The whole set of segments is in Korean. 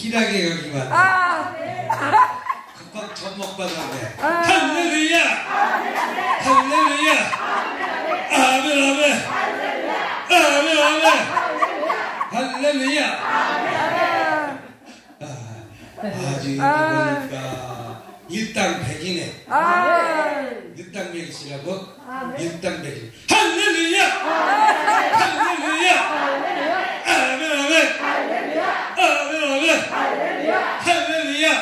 길하게 여기만 금방 접목받았네. 할렐루야 할렐루야 아멘 아멘 아멘 아멘 할렐루야. 아주 보니까 일당백이네. 일당백이시라고? 일당백이. 할렐루야 할렐루야 아멘 아멘 아멘 아멘 할렐루야.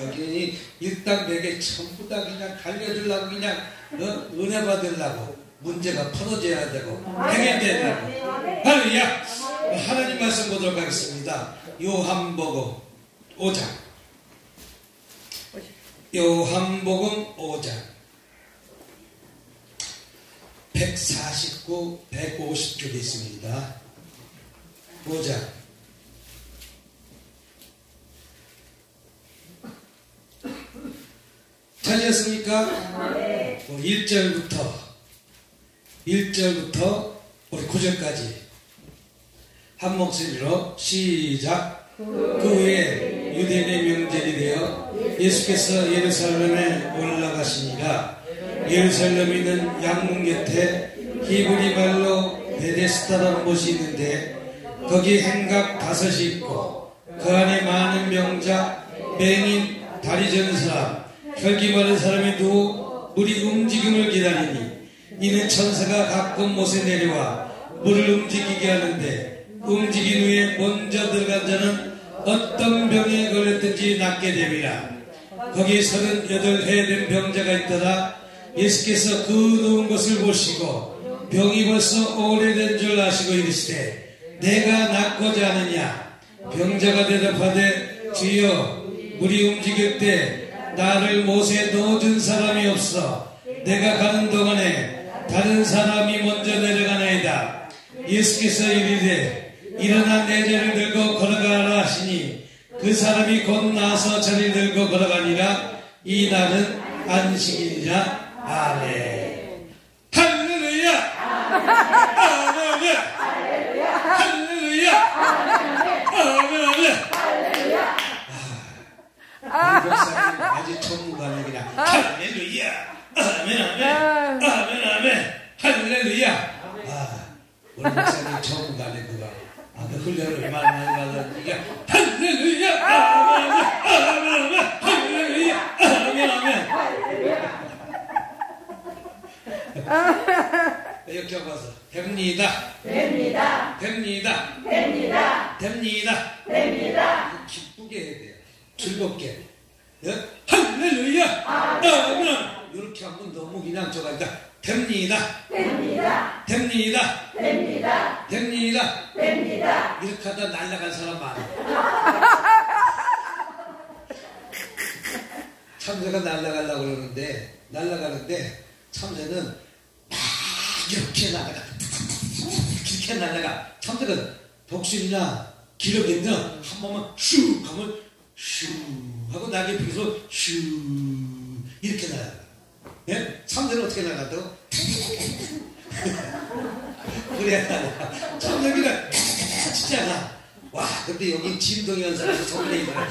여기 일당백에 전부 다 그냥 달려주려고 그냥 은혜 받으려고 문제가 풀어져야 되고 해결되려고. 할렐루야. 하나님 말씀 보도록 하겠습니다. 요한복음 5장. 요한복음 5장 149, 150쪽에 있습니다. 5장 찾으셨습니까? 1절부터 우리 9절까지 한 목소리로 시작. 그 후에 유대인의 명절이 되어 예수께서 예루살렘에 올라가시니라. 예루살렘에 있는 양문 곁에 히브리 말로 베데스다라는 곳이 있는데 거기 행각 5이 있고 그 안에 많은 명자, 맹인, 다리 저는 사람, 혈기 마른 사람이 누워 물이 움직임을 기다리니 이는 천사가 가끔 못에 내려와 물을 움직이게 하는데 움직인 후에 먼저 들어간 자는 어떤 병에 걸렸든지 낫게 되리라. 거기 38해 된 병자가 있더라. 예수께서 그 누운 것을 보시고 병이 벌써 오래된 줄 아시고 이르시되 내가 낫고자 하느냐. 병자가 대답하되 주여 물이 움직일 때 나를 못에 넣어준 사람이 없어 내가 가는 동안에 다른 사람이 먼저 내려가나이다. 예수께서 이르되 일어나 내 자리를 들고 걸어가라 하시니 그 사람이 곧 나서 자리를 들고 걸어가니라. 이 날은 안식일이라. 아멘. 할렐루야 아멘 할렐루야 아멘 아멘. 목사님 아주 전문가네 그냥 할렐루야 아멘 아멘 아멘 아멘 할렐루야. 우리 목사님 전문가네 그거. 그 훈련을 얼마나 많이 받았는지 할렐루야 아멘 아멘 할렐루야 아멘 아멘. 여기 와서 됩니다 됩니다 됩니다 됩니다 됩니다 됩니다. 기쁘게 해야 돼요. 즐겁게. 할렐루야 아멘. 이렇게 하면 너무 그냥 저가니까 됩니다 됩니다 됩니다 됩니다 됩니다 됩니다. 이렇게 하다 날아간 사람 많아. 참새가 날아가려고 날아가는데 참새는 막 이렇게 날아가. 이렇게 날아가. 참새가 독수리나 기력이 있는 한 번만 슉 하면 슉 하고 날개 펴서 슉 이렇게 날아가. 예? 참새는 어떻게 나간다고? 그래야 나가. 참새가 진짜 와, 근데 여기 진동이 현상에서 소리가 있더라.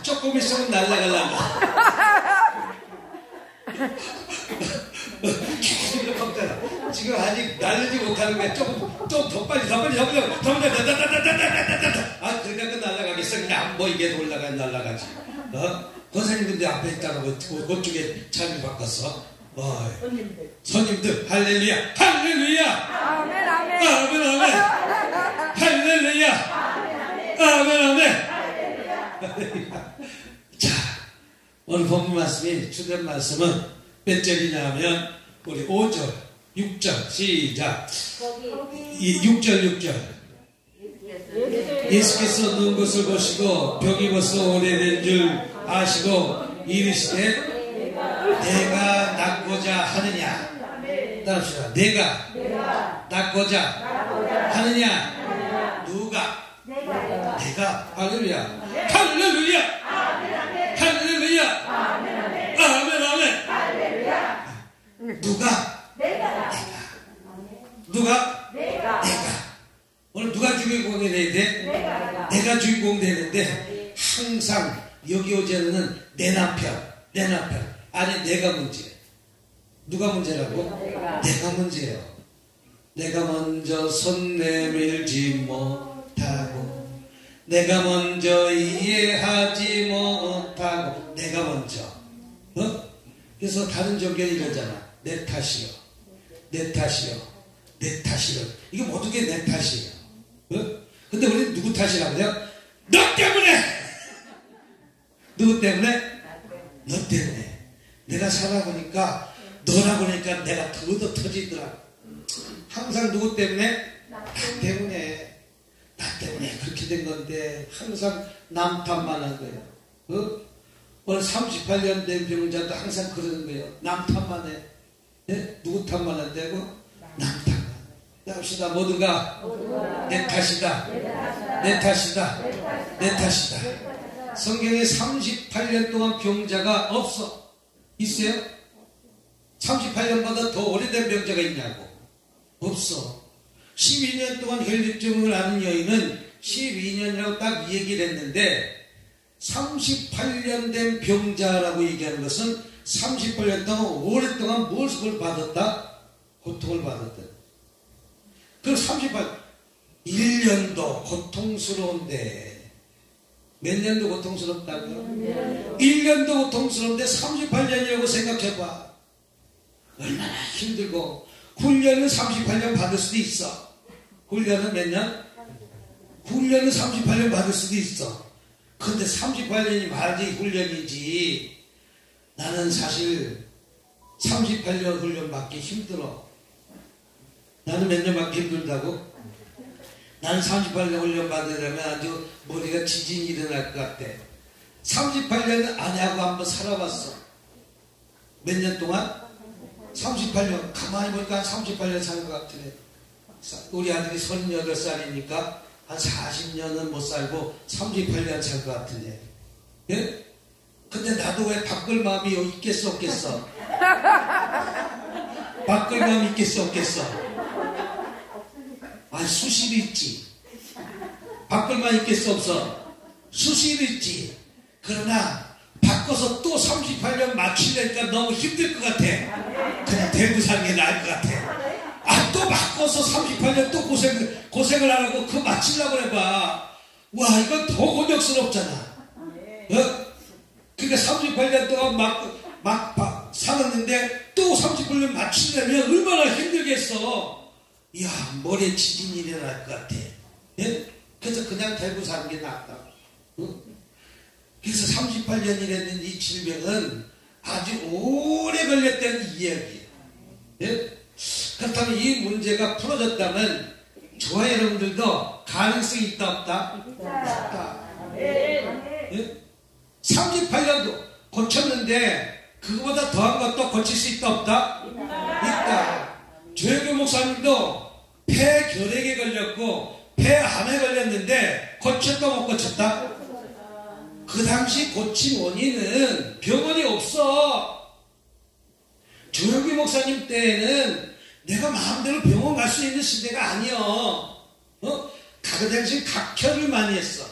조금 있으면 날아가려고. 계속 이렇게 꺾잖아. 지금 아직 날리지 못하는 거야. 좀 더 빨리. 아, 그러니까 그 날아가겠어. 그냥 안 보이게 올라가 날아가지. 선생님들 앞에 있다고 그쪽에 차를 바꿨어. 손님들 할렐루야 할렐루야 아멘 아멘 아멘 아멘 할렐루야 아멘 아멘. 자, 오늘 본문 말씀이 주된 말씀은 몇 절이냐 하면 우리 5절 6절 시작. 6절 예수께서 누운 것을 보시고 병이 벌써 오래된 줄 아시고 이르시되 내가 낫고자 하느냐. 따라합시다. 내가 낫고자 하느냐. 누가? 내가. 할렐루야 할렐루야 할렐루야 아멘 아멘. 누가? 내가. 누가? 내가. 오늘 그럼 누가 주인공이 돼야 돼? 내가 주인공 되는데 항상 여기 오전에는 내 남편 아니 내가 문제. 누가 문제라고? 내가 문제예요. 내가 먼저 손 내밀지 못하고 내가 먼저 이해하지 못하고 내가 먼저 그래서 다른 종교는 이러잖아. 내 탓이요. 이게 모든 게 내 탓이에요. 근데 우리는 누구 탓이라고 해요? 너 때문에! 누구 때문에? 너 때문에. 내가 살아보니까 너라고 하니까 내가 더 터지더라. 항상 누구 때문에? 나 때문에 그렇게 된 건데 항상 남 탓만 한 거예요. 오늘 38년 된 병자도 항상 그러는 거예요. 남 탓만 해. 네? 누구 탓만 한다고? 남 탓만. 합시다. 모두가 내 탓이다. 성경에 38년 동안 병자가 없어. 있어요? 38년보다 더 오래된 병자가 있냐고. 없어. 12년 동안 혈류증을 앓는 여인은 12년이라고 딱 얘기를 했는데 38년 된 병자라고 얘기하는 것은 38년 동안 오랫동안 무엇을 받았다? 고통을 받았다. 그럼 1년도 고통스러운데 몇 년도 고통스럽다고요? 1년도 고통스러운데 38년이라고 생각해봐. 얼마나 힘들고. 훈련은 38년 받을 수도 있어. 훈련은 몇 년? 훈련은 38년 받을 수도 있어. 근데 38년이 말이 훈련이지. 나는 사실 38년 훈련 받기 힘들어. 나는 몇 년 받기 힘들다고? 나는 38년 훈련 받으려면 아주 머리가 지진이 일어날 것 같아. 38년은 아내하고 한번 살아봤어. 몇 년 동안? 38년. 가만히 보니까 한 38년 산 것 같으네. 우리 아들이 38살이니까 한 40년은 못 살고 38년 살 것 같으네. 예? 근데 나도 왜 바꿀 마음이 있겠어 없겠어? 바꿀 마음이 있겠어 없겠어? 아니 수시로 있지. 바꿀 마음 있겠어 없어? 수시로 있지. 그러나 바꿔서 또 38년 맞추려니까 너무 힘들 것 같아. 그냥 대구 사는 게 나을 것 같아. 또 바꿔서 38년 또 고생을 안 하고 그거 맞추려고 해봐. 와, 이건 더 곤욕스럽잖아. 그러니까 38년 동안 막 살았는데 또 38년 맞추려면 얼마나 힘들겠어. 이야, 머리에 지진이 일어날 것 같아. 예? 그래서 그냥 대구 사는 게 낫다. 그래서 38년이라는 이 질병은 아주 오래 걸렸다는 이야기예요. 예? 그렇다면 이 문제가 풀어졌다면 저와 여러분들도 가능성이 있다 없다? 있다. 예? 38년도 고쳤는데 그거보다 더한 것도 고칠 수 있다 없다? 있다. 조혜교 목사님도 폐결핵에 걸렸고 폐암에 걸렸는데 고쳤다 못 고쳤다? 그 당시 고친 원인은 병원이 없어. 조영기 목사님 때에는 내가 마음대로 병원 갈 수 있는 시대가 아니여. 그 당시 각혈을 많이 했어.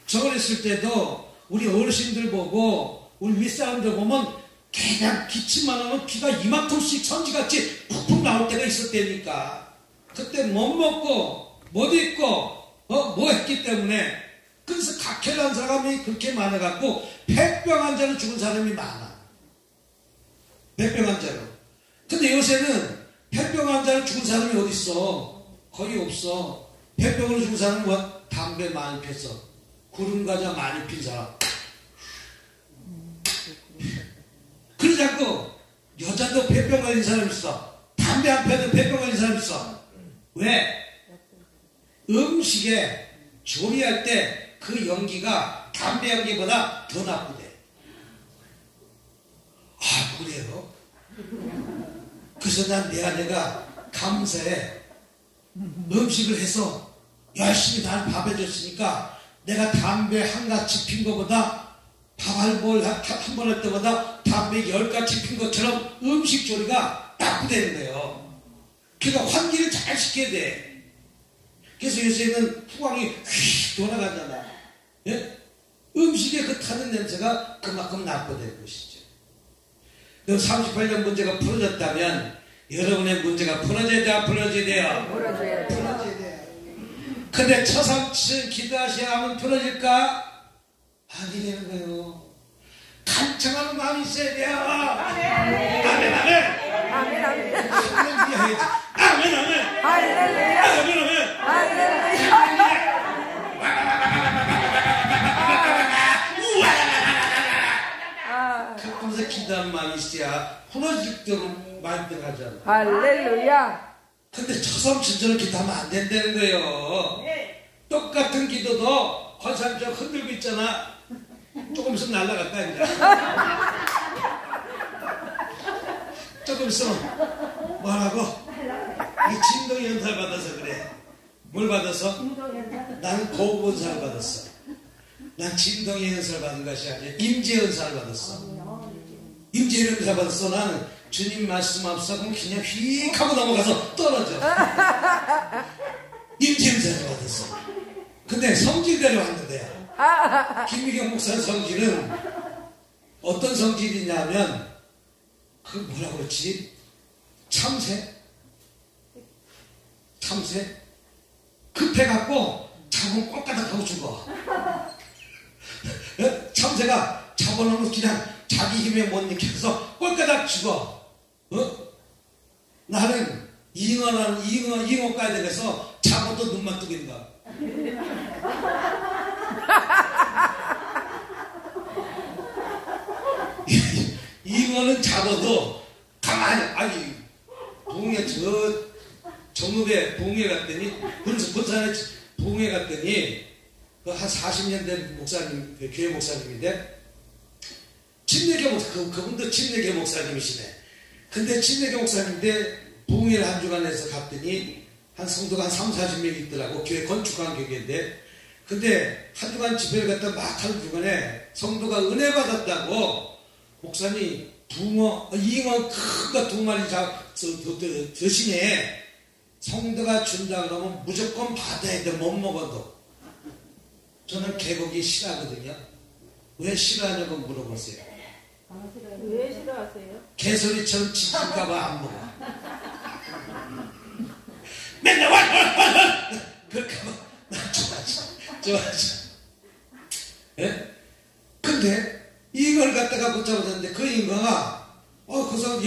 저 어렸을 때도 우리 어르신들 보고 우리 윗사람들 보면 그냥 기침만 하면 귀가 이만큼씩 천지같이 푹푹 나올 때가 있었다니까. 그때 못 먹고 못 입고 뭐 했기 때문에. 그래서 각혈한 사람이 그렇게 많아갖고 폐병 환자로 죽은 사람이 많아. 폐병 환자로. 근데 요새는 폐병 환자로 죽은 사람이 어디 있어? 거의 없어. 폐병으로 죽은 사람은 뭐? 담배 많이 폈어. 구름 과자 많이 핀 사람. 그러자고 여자도 폐병 걸린 사람 있어. 담배 안 펴도 폐병 걸린 사람 있어. 왜? 음식에 조리할 때 그 연기가 담배 연기보다 더 나쁘대. 아, 그래요? 그래서 난 내 아내가 감사해. 음식을 해서 열심히 나를 밥 해줬으니까 내가 담배 한 가지 핀 거보다 밥 한 번 할 때마다 담배 10가지 핀 것처럼 음식 조리가 나쁘다는 거예요. 그러니까 환기를 잘 시켜야 돼. 그래서 요새는 후광이 휙 돌아가잖아. 예? 음식에 그 타는 냄새가 그만큼 나쁘다는 것이죠. 그럼 38년 문제가 풀어졌다면 여러분의 문제가 풀어져야 돼, 안 풀어져야 돼요? 풀어져야 돼요. 근데 처삼층 기도하셔야 하면 풀어질까? 아니라는 거예요. 간청하는 마음이 있어야 돼요. 아멘, 아멘, 아멘, 아멘, 아멘, 아멘, 그러면서 기도하는 마음이 있어야 풀어질 때로 만들어가잖아. 할렐루야. 근데 처삼층처럼 기도하면 안 된다는 거예요. 똑같은 기도도 권사님처럼 흔들고 있잖아. 조금 있으면 날아갈까 이제. 조금 있으면 뭐라고? 이 진동 연사를 받아서 그래. 뭘 받아서? 나는 고급 은사를 받았어. 난 진동의 연사를 받은 것이 아니라 임재 연사를 받았어. 임재 연사를 받았어. 나는 주님 말씀 앞서 그냥 휙 하고 넘어가서 떨어져. 임재 연사를 받았어. 근데 성질대로 왔는데 김미경 목사 성질은 어떤 성질이냐면 그 뭐라 그러지? 참새? 급해갖고 잡으면 꼴까닥 하고 죽어. 참새가 잡아놓으면 그냥 자기 힘에 못 익혀서 꼴까닥 죽어. 나는 잉어 까야 되겠어. 잡아도 눈만 뜨긴다. 잉어는 잡아도 가만히, 아니, 봉에, 정읍에 봉에 갔더니, 군산에 봉에 갔더니, 그 한 40년 된 목사님, 교회 목사님인데, 침례교 목사, 그분도 침례교 목사님이시네. 근데 침례교 목사님인데, 봉해를 한 주간에서 갔더니, 한 성도가 한 3, 40명 있더라고. 교회 건축한 교회인데. 근데 한 주간 집회를 갔다 막 하는 주간에 성도가 은혜 받았다고 목사님 잉어 큰 거 2마리 드시네. 성도가 준다 그러면 무조건 받아야 돼. 못 먹어도. 저는 개고기 싫어하거든요. 왜 싫어하냐고 물어보세요. 왜 싫어하세요? 개소리처럼 지칠까봐 안 먹어. 맨날 와! 그럴까봐 난 좋아하지. 예? 근데 이걸 갖다가 붙잡았는데 그 잉어가 그래서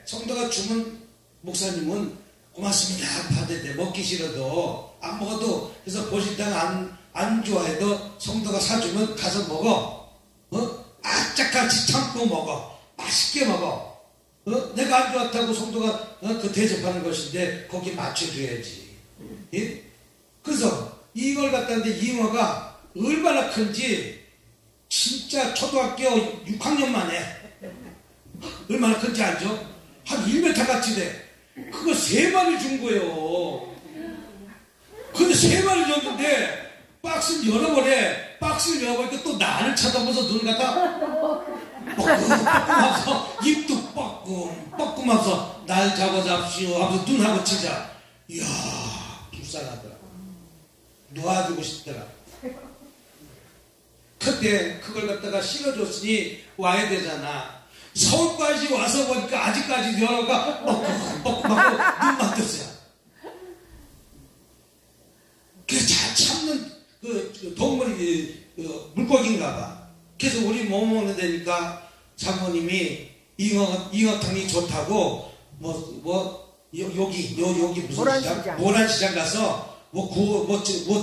성도가 주문 목사님은 고맙습니다. 받을 때 먹기 싫어도 안 먹어도 그래서 보신당 안 좋아해도 성도가 사주면 가서 먹어. 악착같이 참고 먹어. 맛있게 먹어. 내가 안 좋았다고 성도가 그 대접하는 것인데 거기 맞춰줘야지. 예? 그래서 이걸 갖다는데 잉어가 얼마나 큰지 진짜 초등학교 6학년 만에 얼마나 큰지 알죠? 한 1m 같이 돼. 그거 3마리 준 거예요. 근데 3마리 줬는데 박스를 열어버려. 박스를 열어버리니까 또 나를 쳐다보면서 눈을 갖다 뻐끔하면서 입도 뻐끔하면서 날 잡아잡시오 하면서 눈하고 치자. 이야 불쌍하더라. 놓아주고 싶더라. 그때 그걸 갖다가 실어줬으니 와야 되잖아. 서울까지 와서 보니까 아직까지 여러가 뻐끔하고 눈만 떴어요. 그래서 잘 참는 그 동물이 물고기인가 봐. 그래서 우리 뭐 먹는 데니까 장모님이 잉어탕이 좋다고 여기 무슨 시장? 모란시장 가서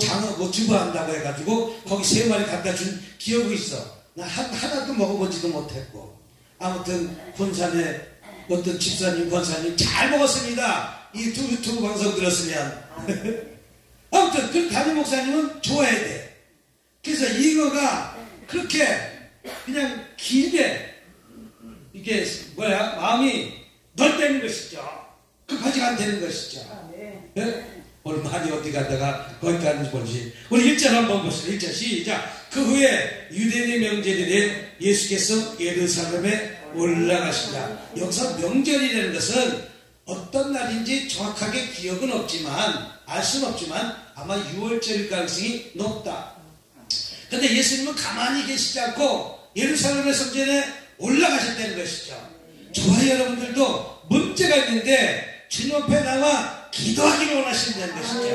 장어 주부한다고 해가지고 거기 3마리 갖다 준 기억이 있어. 나 하나도 먹어보지도 못했고. 아무튼 군산에 어떤 집사님 권사님 잘 먹었습니다. 이 유튜브 방송 들었으면. 아무튼 그 담임 목사님은 좋아해야 돼. 그래서 잉어가 그렇게 그냥 길게 이게 마음이 넓다는 것이죠. 끝까지 안 되는 것이죠. 네? 오늘 많이 어디 가다가 거기 가는지 보지. 우리 1절 한번 보시죠. 1절 시작. 그 후에 유대인의 명절일에 예수께서 예루살렘에 올라가시다. 여기서 명절이라는 것은 어떤 날인지 정확하게 기억은 없지만 알 수는 없지만 아마 6월절일 가능성이 높다. 근데 예수님은 가만히 계시지 않고 예루살렘의 성전에 올라가셨다는 것이죠. 저와 여러분들도 문제가 있는데 주님 앞에 나와 기도하기를 원하신다는 것이죠.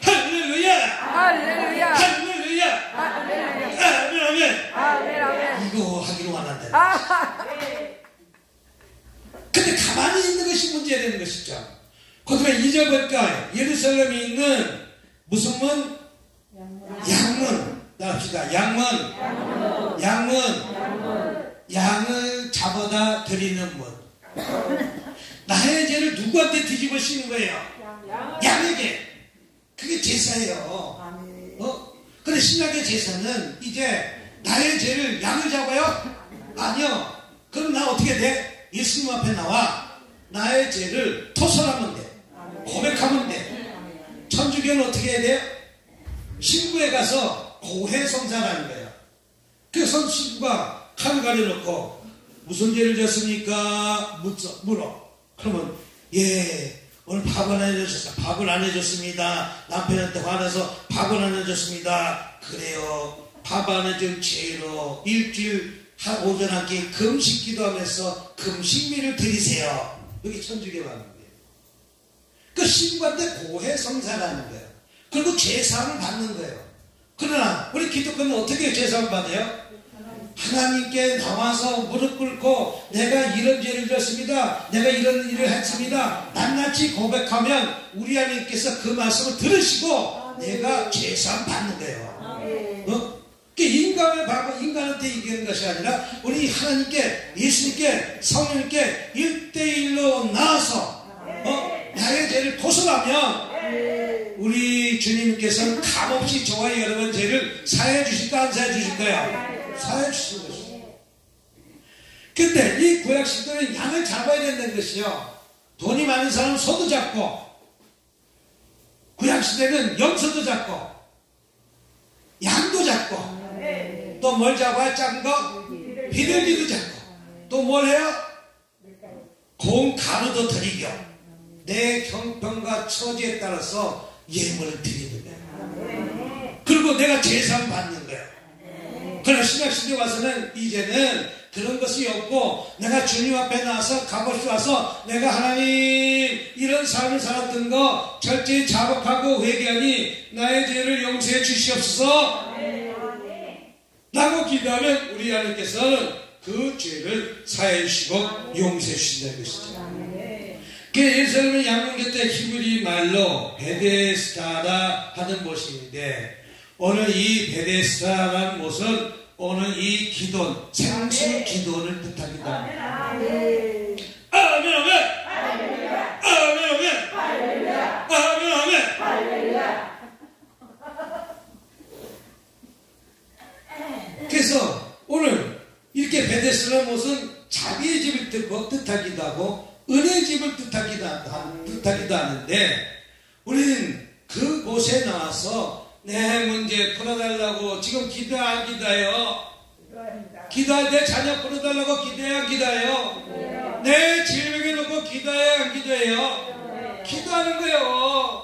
할렐루야! 할렐루야! 할렐루야! 할렐루야! 아멘 아멘! 아멘, 아멘. 이거 하기를 원한다. 근데 가만히 있는 것이 문제가 되는 것이죠. 그다음에 2절 볼까요? 예루살렘에 있는 무슨 문? 양문. 나갑시다. 양문. 양을 잡아다 드리는 문. 나의 죄를 누구한테 뒤집어 씌우는 거예요? 양에게. 그게 제사예요. 근데 신약의 제사는 이제 나의 죄를 양을 잡아요? 아니요. 그럼 나 어떻게 돼? 예수님 앞에 나와 나의 죄를 토설하면 돼. 고백하면 돼. 천주교는 어떻게 해야 돼요? 신부에 가서 고해성사라는 거예요. 그래서 신부가 칼을 가려놓고 무슨 죄를 졌습니까? 물어. 그러면 예 오늘 밥을 안 해줬어. 밥을 안 해줬습니다. 남편한테 화나서 밥을 안 해줬습니다. 그래요. 밥 안 해준 죄로 일주일 오전 한 끼 금식 기도하면서 금식미를 드리세요. 여기 천주교 하는 거예요. 그 신부한테 고해성사라는 거예요. 그리고 제사를 받는 거예요. 그러나 우리 기독교는 어떻게 제사를 받아요? 하나님께 나와서 무릎 꿇고 내가 이런 죄를 졌습니다. 내가 이런 일을 했습니다. 낱낱이 고백하면 우리 하나님께서 그 말씀을 들으시고 내가 제사 받는 거예요. 인간한테 얘기하는 것이 아니라 우리 하나님께 예수님께 성령님께 1대1로 나와서 나의 죄를 토설하면 우리 주님께서는 값없이 저와 여러분 죄를 사해 주실까 안 사해 주실까요? 사해 주실 것이요. 근데 이 구약 시대는 양을 잡아야 된다는 것이요. 돈이 많은 사람은 소도 잡고 구약 시대는 염소도 잡고 양도 잡고 또 뭘 잡아야 작은 거? 비둘기도 잡고 또 뭘 해요? 고운 가루도 드리고 내 형편과 처지에 따라서 예물을 드리는 거예요. 그리고 내가 제사를 받는 거예요. 그러나 신약시대 와서는 이제는 그런 것이 없고 내가 주님 앞에 나와서 값없이 와서 내가 하나님 이런 삶을 살았던 거 철저히 자복하고 회개하니 나의 죄를 용서해 주시옵소서 라고 기도하면 우리 하나님께서는 그 죄를 사해 주시고 용서해 주신다는 것이죠. 예루살렘은 양문 곁에 히브리 말로 베데스다라 하는 곳인데 오늘 이 베데스다라는 곳은 오늘 이 기돈 생수 기돈을 뜻합니다. 아멘 아멘 아멘. 그래서 오늘 이렇게 베데스다라는 곳은 자비의 집을 뜻하기도 하고 은혜의 집을 뜻하기도 하는데 우리는 그곳에 나와서 내 문제 풀어달라고 지금 기도 안 기도해요? 기도할 때 자녀 풀어달라고 기도해야 안 기도해요? 내 질병에 놓고 기도해야 안 기도해요? 기도하는 거예요.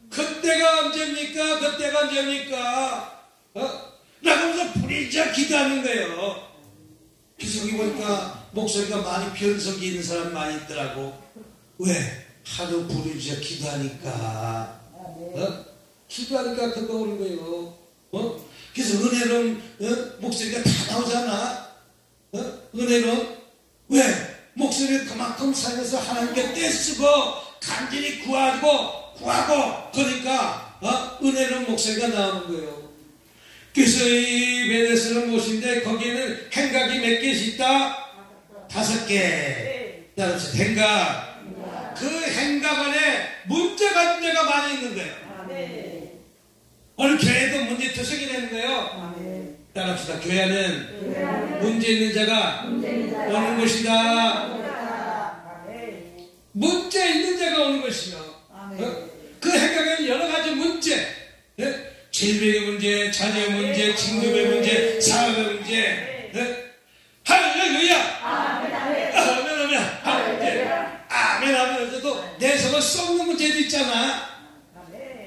그때가 언제입니까? 그때가 언제입니까? 라면서 부리자 기도하는 거예요. 그래서 여기 보니까 목소리가 많이 변석이 있는 사람이 많이 있더라고. 왜? 하도 부르짖어 기도하니까. 기도하니까 그거 오는 거예요. 그래서 은혜로운 목소리가 다 나오잖아. 은혜로운 왜? 목소리를 그만큼 살면서 하나님께 떼쓰고 간절히 구하고 그러니까 은혜로운 목소리가 나오는 거예요. 그래서 이 베데스다는 곳인데 거기에는 행각이 몇 개씩 있다? 5개. 행각. 그 행각 안에 문제가 많이 있는 거예요. 오늘 교회도 문제투성이 되는 거예요. 따라합시다. 교회 안은 문제 있는 자가 오는 것이다. 문제 있는 자가 오는 것이요. 그 행각에는 여러 가지 문제. 질병의 문제, 자녀의 문제, 직업의 문제, 사업의 문제. 할렐루야! 아멘, 아멘, 할렐루야! 아멘, 아멘.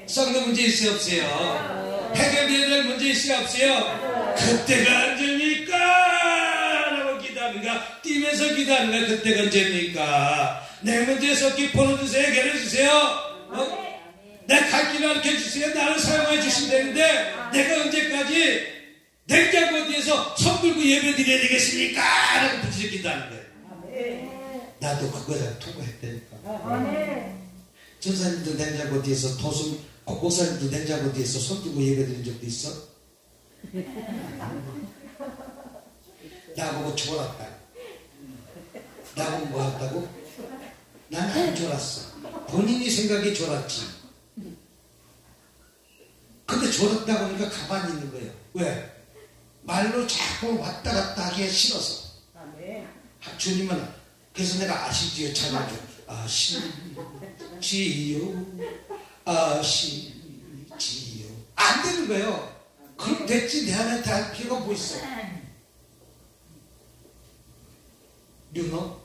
썩는 문제 있어요 없어요? 해결돼야 될 문제 있어요 없어요? 그때가 언제입니까? 라고 기도하는가? 뛰면서 기도하는가? 그때가 언제입니까? 내 문제 썩기 풀어주세요. 해결해주세요. 내 갈 길을 알려주세요. 나를 사용해 주시면 되는데 내가 언제까지 냉장고 뒤에서 손 들고 예배 드려야 되겠습니까? 라고 부지런히 기도하는 거예요. 나도 그거랑 통과했다니까. 전사님도 냉장고 뒤에서 목사님도 냉장고 뒤에서 손 들고 예배 드린 적도 있어? 나보고 졸았다. 나보고 뭐 했다고? 난 안 졸았어. 본인이 생각이 졸았지. 근데 졸았다 보니까 가만히 있는 거예요. 왜? 말로 자꾸 왔다 갔다 하기에 싫어서. 주님은 그래서 내가 아시지요 찬양해. 아시지요 아시지요 안 되는 거예요. 그럼 됐지. 내 안한테 할 필요가 뭐 있어. 윤호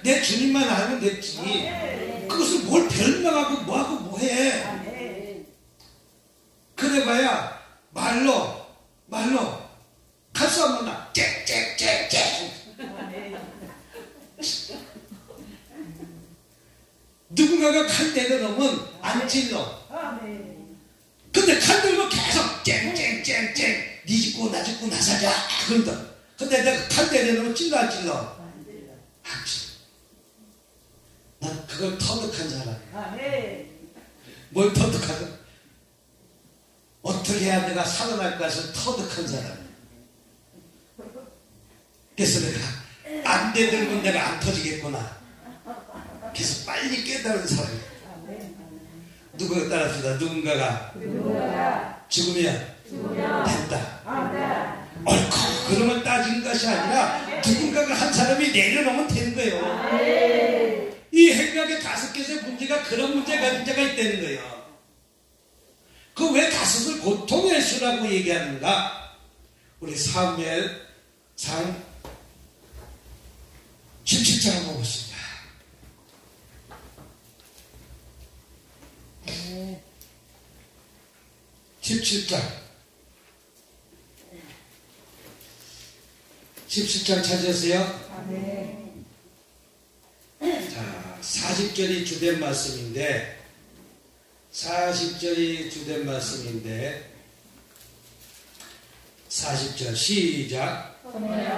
내 주님만 알면 됐지. 그것을 뭘 변명하고 뭐하고 뭐해. 그래봐야 말로 칼수 한번 나 짹짹짹짹 누군가가 칼 내려놓으면 안 찔러. 근데 칼 들고 계속 쨍쨍쨍쨍 니 죽고 나 죽고 나 사자 그런다. 근데 내가 칼 내려놓으면 찔러 안 찔러? 안 찔러. 난 그걸 터득한 사람이야. 뭘 터득하든 어떻게 해야 내가 살아날까 해서 터득한 사람이야. 그래서 내가 안 되들면 내가 안 터지겠구나. 그래서 빨리 깨달은 사람이야. 누구가 따라합시다. 누군가가 죽으면 된다. 옳고 그러면 따지는 것이 아니라 누군가가 한 사람이 내려놓으면 되는 거예요. 이 행각의 5개의 문제가 그런 문제가 있다는 거예요. 그 왜 5을 고통의 수라고 얘기하는가? 우리 사무엘상 17장 한번 보겠습니다. 17장 찾으세요? 자, 40절이 주된 말씀인데 40절 시작.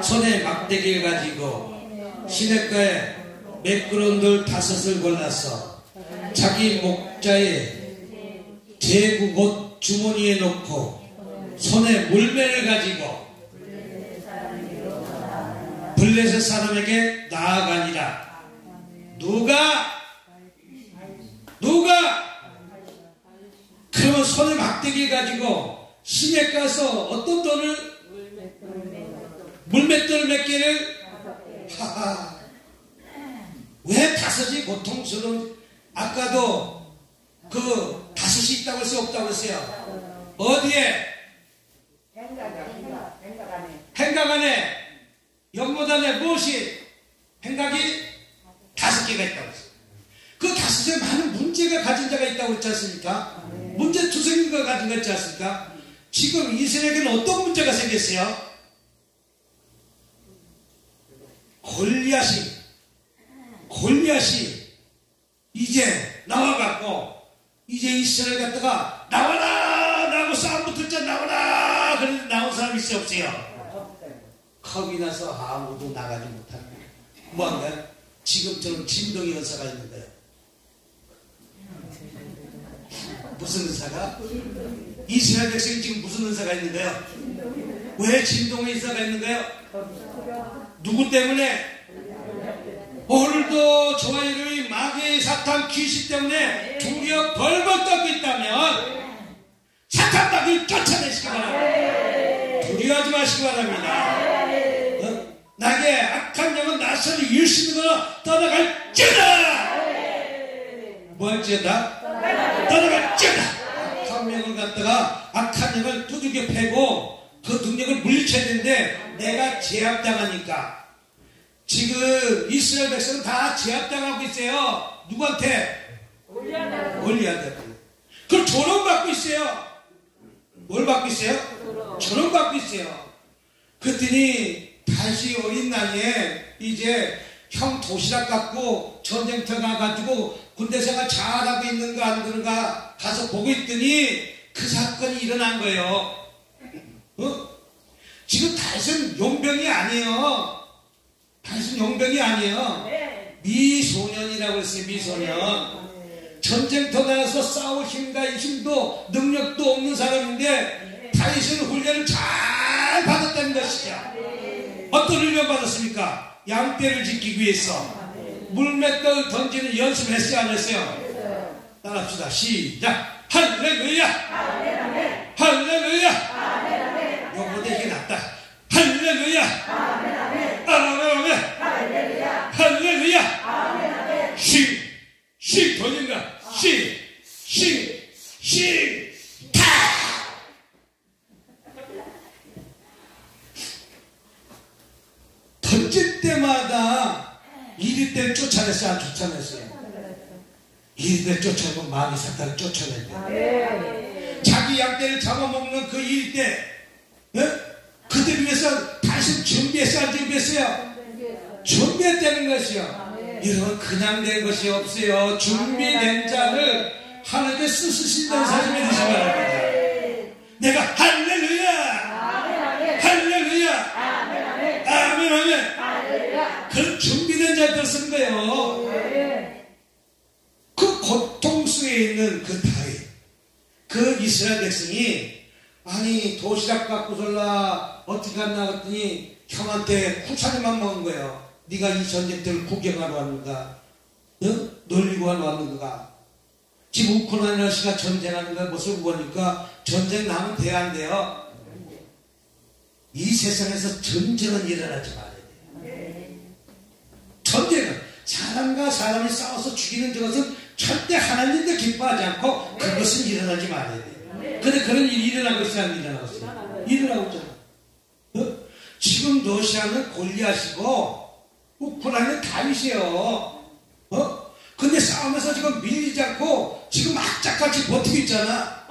손에 막대기를 가지고 시냇가에 매끄러운 돌 5을 골라서 자기 목자의 제구 곧 주머니에 넣고 손에 물매를 가지고 블레셋 사람에게 나아가니라. 누가 그러면 손에 막대기 가지고 시내 가서 어떤 돈을 물맷돌 몇 개를 왜 5이 고통스러운. 아까도 그 5이 있다고 할 수 없다고 했어요. 어디에? 행각 안에 연못 안에 무엇이? 행각이 5개가 있다고 했어요. 그 5에 많은 문제가 가진 자가 있다고 했지 않습니까? 문제 투성이가 가진 거 있지 않습니까? 지금 이스라엘에게는 어떤 문제가 생겼어요? 골리앗이 이제 나와갖고 이제 이스라엘 갖다가 나와라! 나하고 싸움 붙을 자 나와라! 그런데 나온 사람이 있어요 없어요? 겁이 나서 아무도 나가지 못하는 거예요. 뭐한가요? 지금처럼 진동의 은사가 있는 거예요. 무슨 은사가? 이스라엘 백성이 지금 무슨 은사가 있는 거예요? 왜 진동의 은사가 있는 거예요? 누구 때문에? 오늘도 저와 여러분이 마귀의 사탄 귀신 때문에 두려워 벌벌 떨고 있다면 사탄 마귀를 쫓아내시기 바랍니다. 두려워하지 마시기 바랍니다. 나에게 악한 영은 나서는 일심으로 떠나갈지어다. 뭐 할지어다? 떠나갈지어다. 악한 영을 갖다가 악한 영을 두들겨 패고 그 능력을 물리쳐야 되는데 내가 제압당하니까 지금 이스라엘 백성은 다 제압당하고 있어요. 누구한테? 골리앗한테. 그걸 조롱받고 있어요. 뭘 받고 있어요? 조롱받고 있어요. 그랬더니 다시 어린 나이에 이제 형 도시락 갖고 전쟁터 가가지고 군대 생활 잘하고 있는가 안 그런가 가서 보고 있더니 그 사건이 일어난 거예요. 지금 다윗은 용병이 아니에요. 다윗은 용병이 아니에요. 미소년이라고 했어요. 미소년. 전쟁터 나가서 싸울 힘도 능력도 없는 사람인데 다윗은 훈련을 잘 받았다는 것이죠. 어떤 훈련 받았습니까? 양떼를 지키기 위해서 물맷돌 던지는 연습했어요, 안 했어요? 따라합시다. 시작. 할렐루야. 할렐루야. 요거보다 이게 낫다. 할렐루야. 아멘. 할렐루야. 시 돌린다. 타. 던질 때마다 이리 때 쫓아냈어요, 안 쫓아냈어요? 이리 때 쫓아내고 마귀 사탄을 쫓아내고 자기 양떼를 잡아먹는 그 이리 때 그들 위해서 다시 준비했어요, 안 준비했어요? 준비했다는 것이요. 여러분 그냥 된 것이 없어요. 준비된 자를 하나님께 쓰신다는 사실 믿으시기 바랍니다. 내가 할렐루야. 아멘. 그런 준비된 자들 쓴 거예요. 그 고통 속에 있는 그 다윗, 그 이스라엘 백성이 아니 도시락 갖고설라 어떻게 갔나 했더니 형한테 후차리만 먹은 거예요. 네가 이 전쟁터를 구경하러 왔는가? 놀리고 하러 왔는가? 지금 우크라이나시가 전쟁하는 걸 무슨 보니까 전쟁 나면 돼야 안 돼요? 이 세상에서 전쟁은 일어나지 말아야 돼요. 전쟁은 사람과 사람이 싸워서 죽이는 것은 절대 하나님도 기뻐하지 않고 그것은 일어나지 말아야 돼요. 근데 그런 일이 일어나고 있어요? 안 일어나고 있어요? 일어나고 있잖아. 지금 러시아는 골리앗이고 우크라이나는 다윗이에요. 근데 싸우면서 지금 밀리지 않고 지금 악착같이 버티고 있잖아.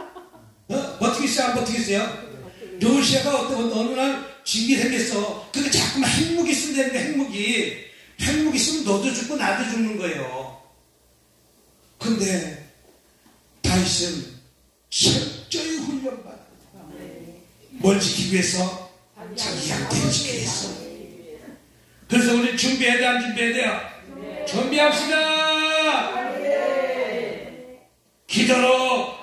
버티고 있어요? 안 버티고 있어요? 러시아가 어느 날 징계 생겼어. 근데 자꾸만 핵무기 쓴다는데 핵무기 쓰면 너도 죽고 나도 죽는 거예요. 근데 다윗은 철저히 훈련받아. 뭘 지키기 위해서? 자기 양떼를 지키기 위해서. 그래서 우리 준비해야 돼, 안 준비해야 돼요? 준비합시다. 기도로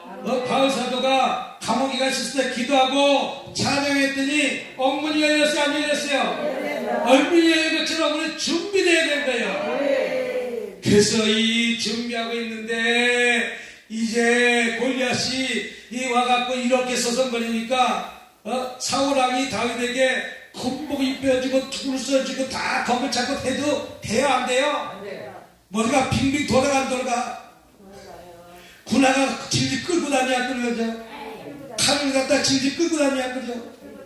바울 사도가 감옥에 갔을 때 기도하고 찬양했더니 엉문이 열렸어요, 안 열렸어요? 얼문이 열린 것처럼 우리 준비되어야 된 거예요. 그래서 이 준비하고 있는데 이제 골리앗이 와갖고 이렇게 서성거리니까 사울왕이 다윗에게 군복 입혀주고 툴 써주고 다 검을 잡고 해도 돼요, 안 돼요? 머리가 빙빙 돌아가? 군화가 질질 끌고 다니 안 끌려져? 칼을 갖다 질질 끌고 다니 안 끌려?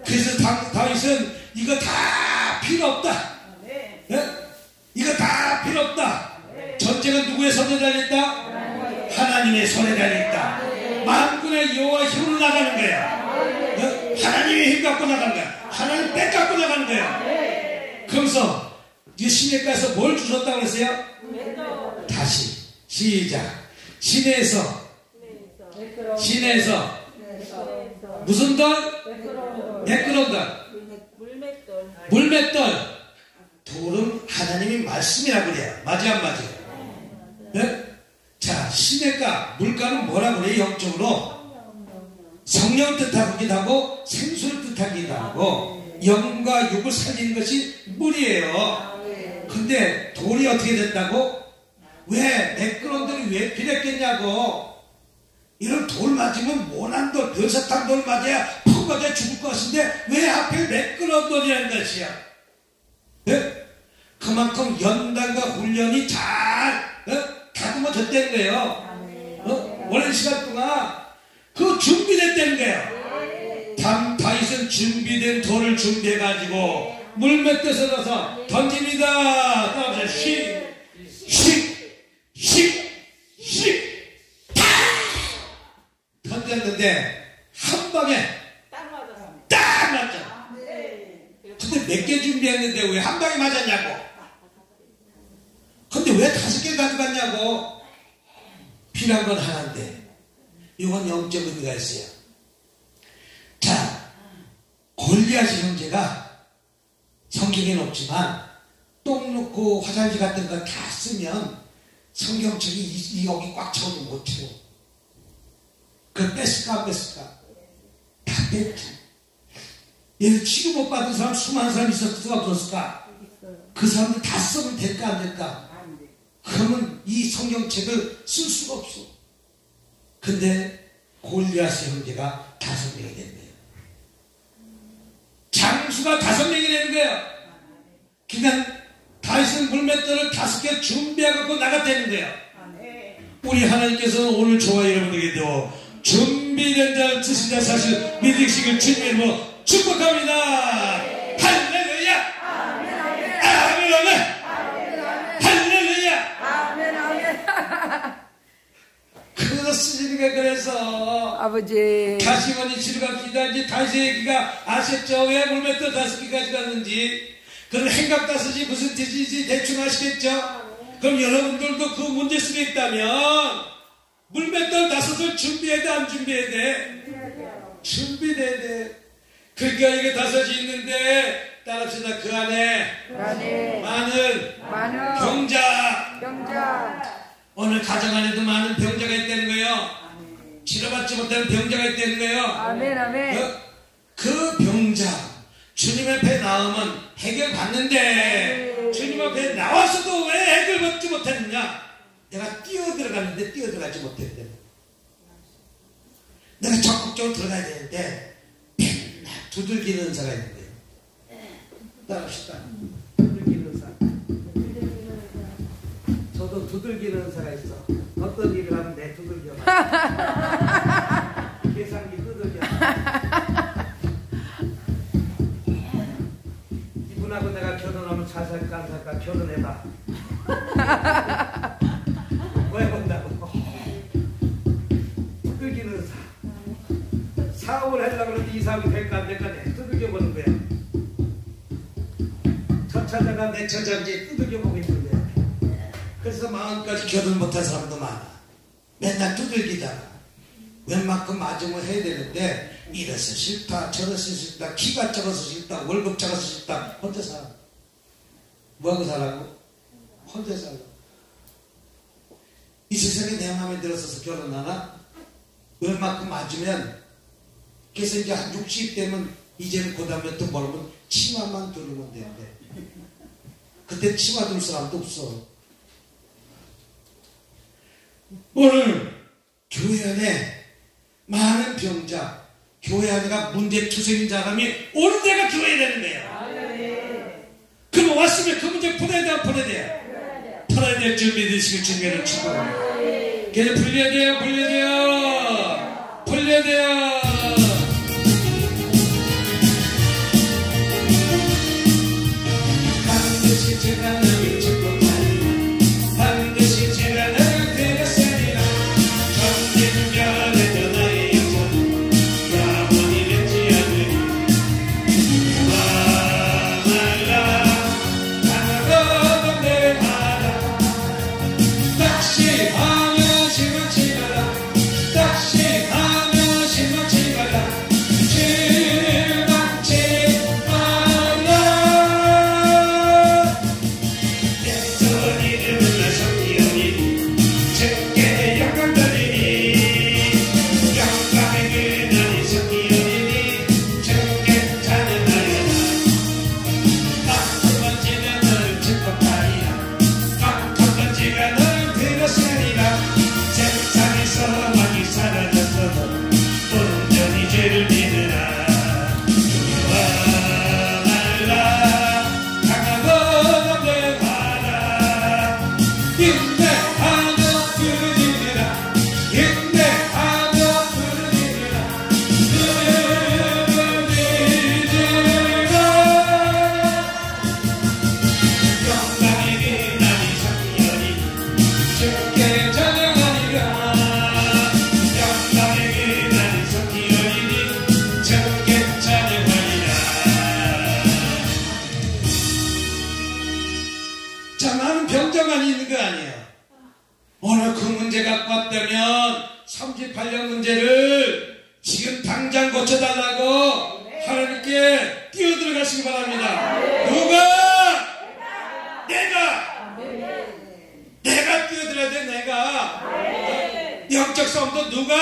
그래서 다윗은 이거 다 필요 없다. 이거 다 필요 없다. 전쟁은 누구의 손에 달려있다? 하나님의 손에 달려있다. 만군의 여호와 힘으로 나가는 거야. 하나님의 힘 갖고 나가는 거야. 하나님 뺏 갖고 나가는 거야. 그러면서 이 시내가에서 뭘 주셨다고 했어요? 다시 시작. 시내에서 무슨 돌? 매끄러운 돌. 물맷돌. 돌은 하나님의 말씀이라고 그래요. 맞지 안 맞지? 네? 자, 시내가 물가는 뭐라 그래요? 영적으로 성령 뜻하기도 하고 생수를 뜻하기도 하고 영과 육을 살리는 것이 물이에요. 근데 돌이 어떻게 됐다고? 왜 매끄러운 돌이 왜 필요했겠냐고. 이런 돌 맞으면 모난 돌, 별사탕 돌 맞아야 푹 맞아 죽을 것 같은데 왜 하필 매끄러운 돌이라는 것이야? 네? 그만큼 연단과 훈련이 잘 다듬어졌다는 거예요. 오랜 시간 동안 그 준비됐다는 거예요. 다윗은 준비된 돌을 준비해가지고 물맷에서 나서 던집니다. 따라서 씩 던졌는데 한 방에 딱 맞죠. 근데 몇 개 준비했는데 왜 한 방에 맞았냐고. 근데 왜 5개 가져갔냐고. 필요한 건 하나인데 이건 영적 의미가 있어요. 자, 골리앗의 형제가 성경에는 없지만 똥 넣고 화장지 같은 거 다 쓰면 성경책이 여기 꽉 채워도 못 채워. 그걸 뺐을까 안 뺐을까? 다 뺐지. 얘를 치료 못 받은 사람 수많은 사람이 있었을까 없었을까? 그 사람들 다 쓰면 될까 안 될까? 그러면 이 성경책을 쓸 수가 없어. 근데 골리앗의 형제가 5명이 된 거예요. 장수가 5명이 되는 거예요. 그냥 다윗은 물맷돌을 5개 준비해갖고 나갔다는 거예요. 우리 하나님께서는 오늘 저와 여러분에게도 준비된 자를 드신 자 사실 믿으시길 주님의 이름으로 축복합니다. 할렐루야. 아멘 아멘. 할렐루야. 아멘 아멘. 그렇습니까? 그래서 아버지 가시원이 지루갑니다. 이제 다윗의 얘기가 아셨죠? 왜 물맷돌 5개까지 갔는지. 그건 행각 5이 무슨 뜻인지 대충 아시겠죠? 그럼 여러분들도 그 문제 속에 있다면 물맷돌 5을 준비해야 돼 안 준비해야 돼? 준비해야 돼. 그러니까 이게 5이 있는데 따라합시다. 그 안에 많은 병자. 오늘 가정 안에도 많은 병자가 있다는 거예요. 치료받지 못하는 병자가 있다는 거예요. 아멘 아멘. 그 병자 주님 앞에 나오면 해결받는데 주님 앞에 나와서도 왜 해결받지 못했느냐? 내가 뛰어들어갔는데 뛰어들어가지 못했대. 내가 적극적으로 들어가야 되는데 맨날 두들기는 의사가 있는 거예요. 따라합시다. 두들기는 의사. 저도 두들기는 의사가 있어. 어떤 일을 하면 내 두들겨. 계산기 두들겨. 이분하고 내가 결혼하면 잘 살까 안 살까 결혼해봐. 왜 본다고? 두들기는 의사. 사업을 하려고 그러는데 이 사업이 될까 안 될까 내 두들겨 보는 거야. 저 처자가 내 처자인지 두들겨 보고 있는 거야. 그래서 마음까지 결혼 못한 사람도 많아. 맨날 두들기잖아. 웬만큼 맞으면 해야 되는데 이래서 싫다 저래서 싫다 키가 작아서 싫다 월급 작아서 싫다. 혼자 살아. 뭐하고 살라고? 혼자 살아. 이 세상에 내 마음에 들어서 결혼하나? 웬만큼 맞으면 그래서 이제 한 60 되면 이제는 그 다음에 또 뭐라면 치마만 두르면 되는데 그때 치마 둘 사람도 없어. 오늘 교회 안에 많은 병자, 교회 안에가 문제투성인 사람이 오는 데가 교회 되는 거예요. 그럼 왔으면 그 문제 풀어야 돼, 안 풀어야 돼? 풀어야 될 줄 믿으시길 주님을 축복합니다. 그래서 풀려야 돼요, 풀려야 돼요, 풀려야 돼요. 반드시 제가 너를 축복하리라. 반드시 제가 너를 되겠으리라. 전진 별에도 나의 영혼 영원히 맺지 않으리. 말라 하나도 내 알아. 닥시 하며 심어치라. 닥시 하며 심어치라. 너 그 문제 갖고 왔다면 38년 문제를 지금 당장 고쳐달라고 하나님께 뛰어들어가시기 바랍니다. 누가? 내가 뛰어들어야 돼. 내가. 영적 싸움도 누가?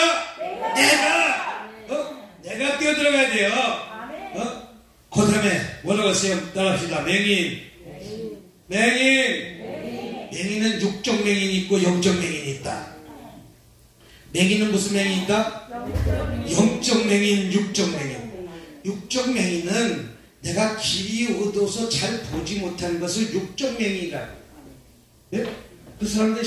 내가 뛰어들어가야 돼요. 그 다음에 뭐라고 했어요? 따라합시다. 맹인은 육적 맹인이 있고 영적 맹인이 있다. 맹인은 무슨 맹인이 있다? 영적 맹인, 육적 맹인. 육적 맹인은 내가 길이 어두워서 잘 보지 못하는 것을 육적 맹인이라고. 네? 그 사람들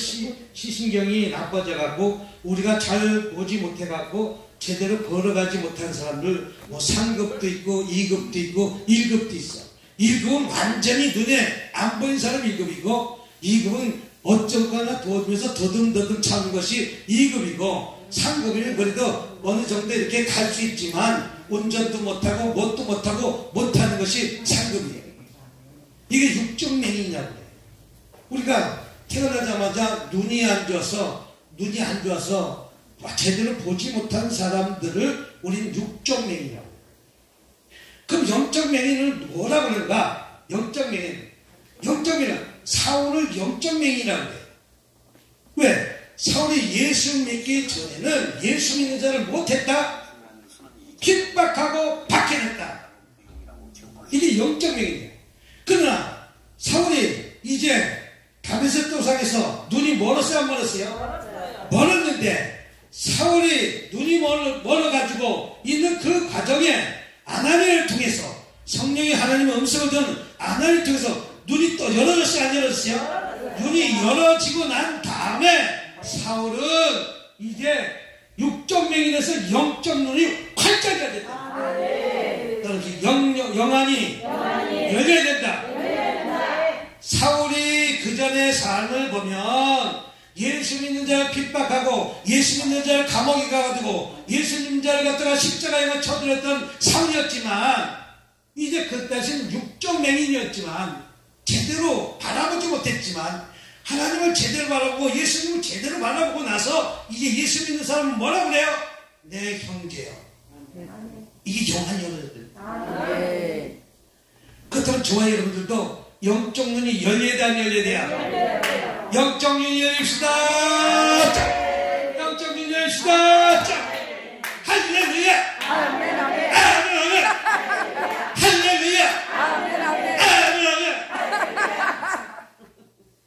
시신경이 나빠져갖고 우리가 잘 보지 못해갖고 제대로 걸어가지 못한 사람들, 뭐 3급도 있고 2급도 있고 1급도 있어. 1급은 완전히 눈에 안 보이는 사람 1급이고 2급은 어쩌거나 도와주면서 더듬더듬 차는 것이 2급이고 3급이면 그래도 어느 정도 이렇게 갈 수 있지만 운전도 못하고 뭣도 못하고 못하는 것이 3급이에요. 이게 육적 맹인이냐고 해요. 우리가 태어나자마자 눈이 안 좋아서 제대로 보지 못한 사람들을 우리는 육적 맹인이라고 해요. 그럼 영적 맹인은 뭐라고 그러는가? 영적 맹인은 사울을 영적 맹인이라고 해요. 왜? 사울이 예수 믿기 전에는 예수 믿는 자를 못했다? 핍박하고 박해냈다. 이게 영적 맹인이에요. 그러나 사울이 이제 다메섹 도상에서 눈이 멀었어요? 안 멀었어요? 멀었는데 사울이 눈이 멀어가지고 있는 그 과정에 아나니아를 통해서 성령이 하나님의 음성을 듣는 아나니아를 통해서 눈이 또 열어졌어요? 안 열어졌어요? 눈이 열어지고 난 다음에 사울은 이제 육적 맹인에서 영적 눈이 활짝이가 됐다. 영안이 열려야 된다. 사울이 그 전에 삶을 보면 예수 믿는 자를 핍박하고 예수 믿는 자를 감옥에 가가지고 예수 믿는 자를 갖다가 십자가에 쳐들었던 사울이었지만 이제 그 당시는 육적 맹인이었지만 제대로 바라보지 못했지만 하나님을 제대로 바라보고 예수님을 제대로 바라보고 나서 이제 예수 믿는 사람은 뭐라고 그래요? 내 형제요. 이게 영안이 열어졌대요. 그렇다면 저와 여러분들도 영적 눈이 열려야 돼, 안 열려야 돼요? 영적 눈이 열립시다. 영적 눈이 열립시다. 할렐루야. 할렐루야. 할렐루야.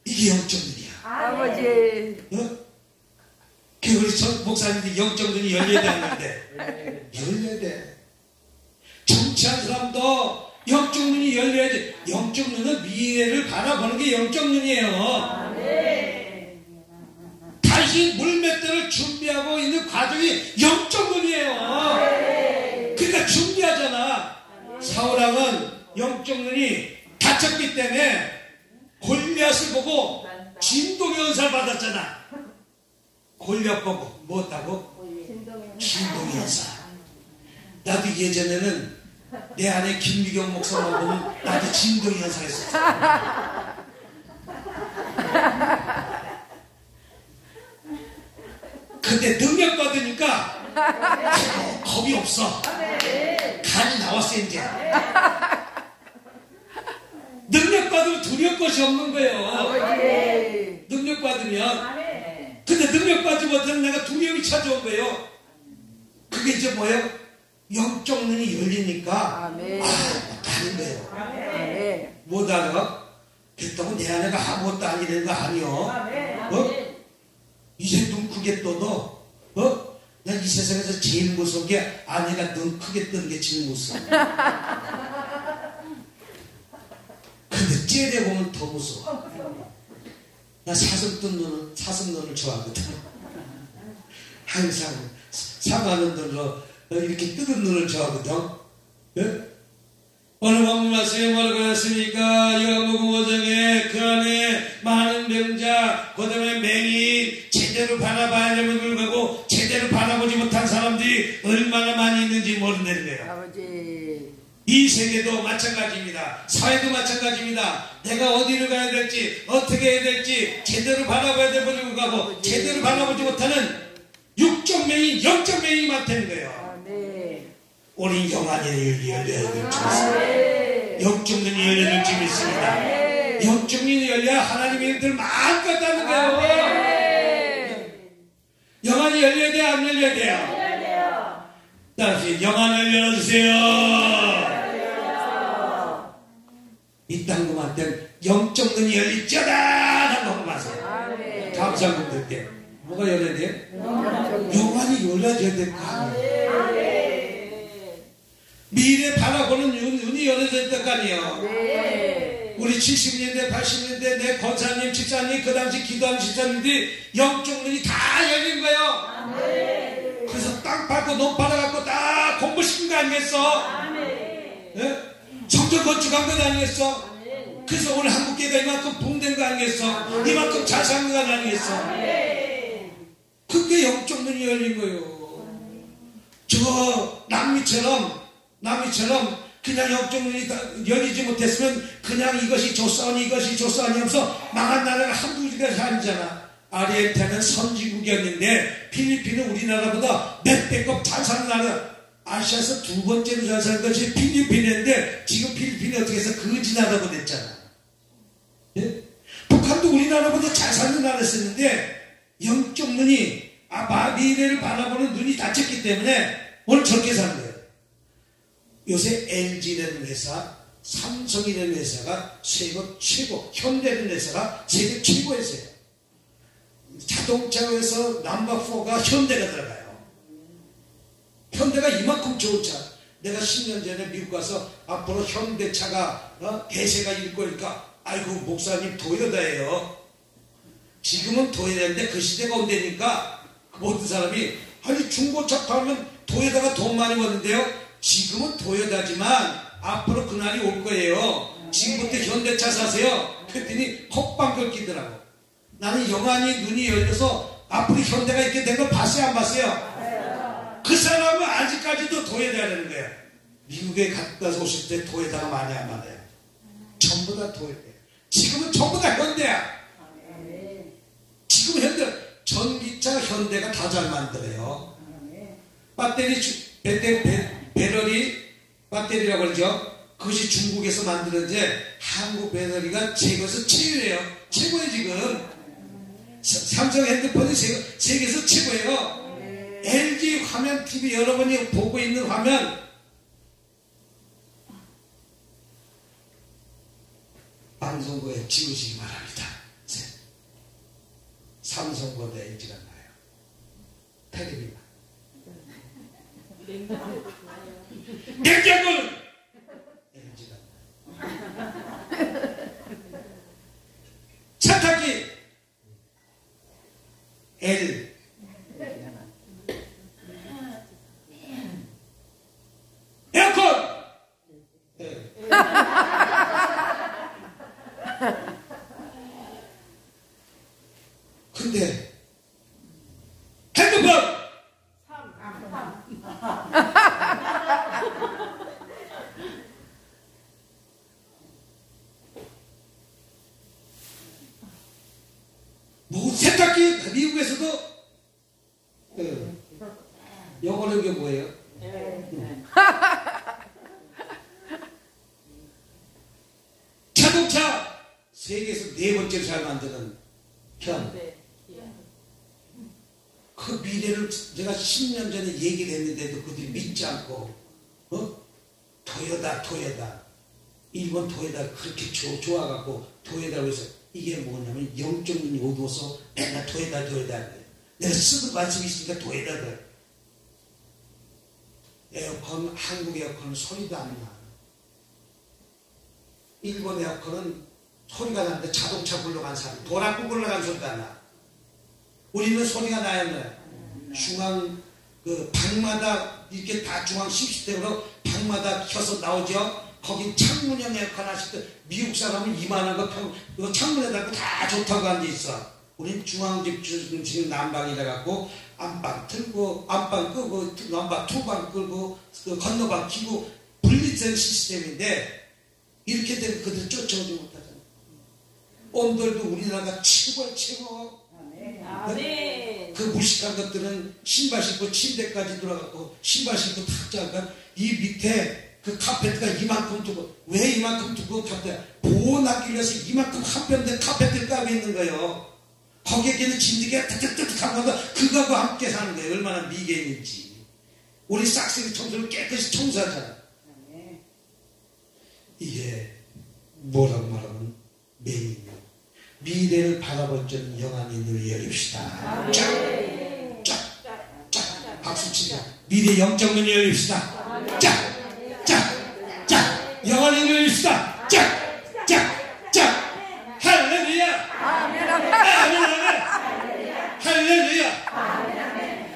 이게 영적 눈이야. 아버지. 우리 목사님들이 영적 눈이 열려야 되는데 열려야 돼. 정치한 사람도 영적 눈이 열려야지. 영적 눈은 미래를 바라보는 게 영적 눈이에요. 다시 물맷대를 준비하고 있는 과정이 영적 눈이에요. 그러니까 준비하잖아. 사울왕은 영적 눈이 닫혔기 때문에 골리앗을 보고 진동의 은사를 받았잖아. 골리앗 보고 뭐었다고? 진동의 은사. 나도 예전에는 내 안에 김미경 목사만 보면 나도 진동의 현상이 있었어. 근데 능력 받으니까 겁이 없어. 간이 나왔어 이제. 능력 받으면 두려울 것이 없는 거예요. 능력 받으면. 근데 능력 받지 못하면 내가 두려움이 찾아온 거예요. 그게 이제 뭐예요? 영적 눈이 열리니까 못하는 거예요. 못하다가 그렇다고 내 아내가 아무것도 아니라는 거 아니요. 이제 눈 크게 떠도 난 이 세상에서 제일 무서운 게 아내가 눈 크게 뜨는 게 제일 무서워. 근데 째려보면 더 무서워. 나 사슴 눈을 좋아하거든. 항상 사과하는 눈으로 이렇게 뜨는 눈을 좋아하거든. 네? 오늘 본문 말씀에 뭐라고 했습니까? 요한복음 5장에 그 안에 많은 병자, 그 다음에 맹인, 제대로 바라봐야 되는 불구하고 제대로 바라보지 못한 사람들이 얼마나 많이 있는지 모른다는 거예요. 아버지. 이 세계도 마찬가지입니다. 사회도 마찬가지입니다. 내가 어디를 가야 될지, 어떻게 해야 될지 제대로 바라봐야 될 분을 가고 제대로 바라보지 못하는 육적 명이 영적 명이 많다는 거예요. 우리 영안이 열려야 될 줄입니다. 영적 눈이 열려야 될 줄입니다. 영적 눈이 열려야 하나님의 일들 마음껏 하는 거예요. 영안이 열려야 돼요? 안 열려야 돼요? 다시 영안을 열어주세요. 이 땅금한테 영적 눈이 열리쩌다 하고 한번 하세요. 감사합니다. 때 뭐가 열려야 돼요? 영안이 열려야 될 거 아니에요. 미래 바라보는 눈이 열어질 거 아니에요. 우리 70년대 80년대 내 권사님 집사님 그 당시 기도하는 집사님들이 영적 눈이 다 열린 거예요. 그래서 땅 밟고 높 받아갖고 다 공부시킨 거 아니겠어? 네? 성전 건축한 거 아니겠어? 그래서 오늘 한국교회가 이만큼 붕된 거 아니겠어? 이만큼 잘 사는 거 아니겠어? 그게 영적 눈이 열린 거예요. 저 남미처럼 그냥 영적 눈이 열리지 못했으면 그냥 이것이 조사원이 이것이 조사원이 하면서 망한 나라가 한두 개가 아니잖아. 아르헨티나는 선진국이었는데 필리핀은 우리나라보다 몇백 급 잘 사는 나라. 아시아에서 두 번째로 잘 사는 것이 필리핀인데 지금 필리핀이 어떻게 해서 거지 나라가 됐잖아. 예? 북한도 우리나라보다 잘 사는 나라였었는데 영적 눈이 미래를 바라보는 눈이 닫혔기 때문에 오늘 저렇게 사는 거예요. 요새 LG라는 회사, 삼성이라는 회사가 세계 최고, 현대라는 회사가 세계 최고 회사예요. 자동차에서 넘버4가 현대가 들어가요. 현대가 이만큼 좋은 차. 내가 10년 전에 미국 가서 앞으로 현대차가 대세가 일 거니까 아이고 목사님 토요다예요. 지금은 토요다인데 그 시대가 온다니까 모든 사람이 아니 중고차 팔면 토요다가 돈 많이 버는데요. 지금은 토요다지만 앞으로 그날이 올 거예요. 지금부터 현대차 사세요. 그랬더니 헛방글 끼더라고. 나는 영안이 눈이 열려서 앞으로 현대가 있게 된 걸 봤어요 안 봤어요? 그 사람은 아직까지도 토요다라는 거예요. 미국에 갔다 오실 때 토요다가 많이 안 많아요. 전부 다 토요다. 지금은 전부 다 현대야. 지금 현대 전기차 현대가 다 잘 만들어요. 배터리 배터리라고 그러죠. 그것이 중국에서 만드는데 한국 배터리가 세계에서 최고예요. 최고예요 지금. 삼성 핸드폰이 세계에서 최고예요. LG 화면 TV 여러분이 보고 있는 화면 방송국에 지우시기 바랍니다. 삼성보다 LG가 나아요. 텔레비전. 냉장고는 LG가 나아요. 차타기 L. 에어컨 L. 근데 핸드폰 뭐 세탁기 미국에서도 영어는 이게 뭐예요? 자동차 세계에서 네 번째로 잘 만드는 현. 그 미래를 제가 10년 전에 얘기를 했는데도 그들이 믿지 않고 토요다 일본 토요다 그렇게 좋아갖고 토요다고 해서 이게 뭐냐면 영적 눈이 어두워서 맨날 토요다 내가 쓰는 말씀이 있으니까 토요다들 에어컨 한국 에어컨은 소리도 안 나. 일본 에어컨은 소리가 나는데 자동차 굴러간 사람 도락구 굴러간 소리도 안 나. 우리는 소리가 나야 돼. 중앙 그 방마다 이렇게 다 중앙 10시대로 방마다 켜서 나오죠. 거긴 창문형 에어컨 하실 때 미국 사람은 이만한 거 창문에 달고 다 좋다고 앉아있어. 우린 중앙집 지금 난방이라 갖고 안방 틀고 안방 끄고 난방 투방 끄고 그 건너방 키고 분리 필생 시스템인데 이렇게 되면 그들 쫓아오지 못하잖아. 온돌도 우리나라가 최고야 최고. 아멘. 그 무식한 것들은 신발 신고 침대까지 들어가고 신발 신고 탁 자니까 이 밑에 그 카페트가 이만큼 두고 왜 이만큼 두고 카페트 보호하기 위해서 이만큼 한편된 카페트를 까고 있는 거예요. 거기에 있는 진드기가 탁탁탁탁 하면서 그거하고 함께 사는 거예요. 얼마나 미개인인지. 우리 싹쓸이 청소를 깨끗이 청소하잖아. 이게 뭐라고 말하면 매이며 미래를 바라볼 줄 영안의 눈을 열립시다. 쫙! 쫙! 쫙! 박수 치자. 미래 영적 눈을 열립시다. 쫙! 쫙! 쫙! 영안의 눈을 열립시다. 쫙! 쫙! 쫙! 할렐루야! 아멘, 아멘. 아멘, 아멘! 할렐루야!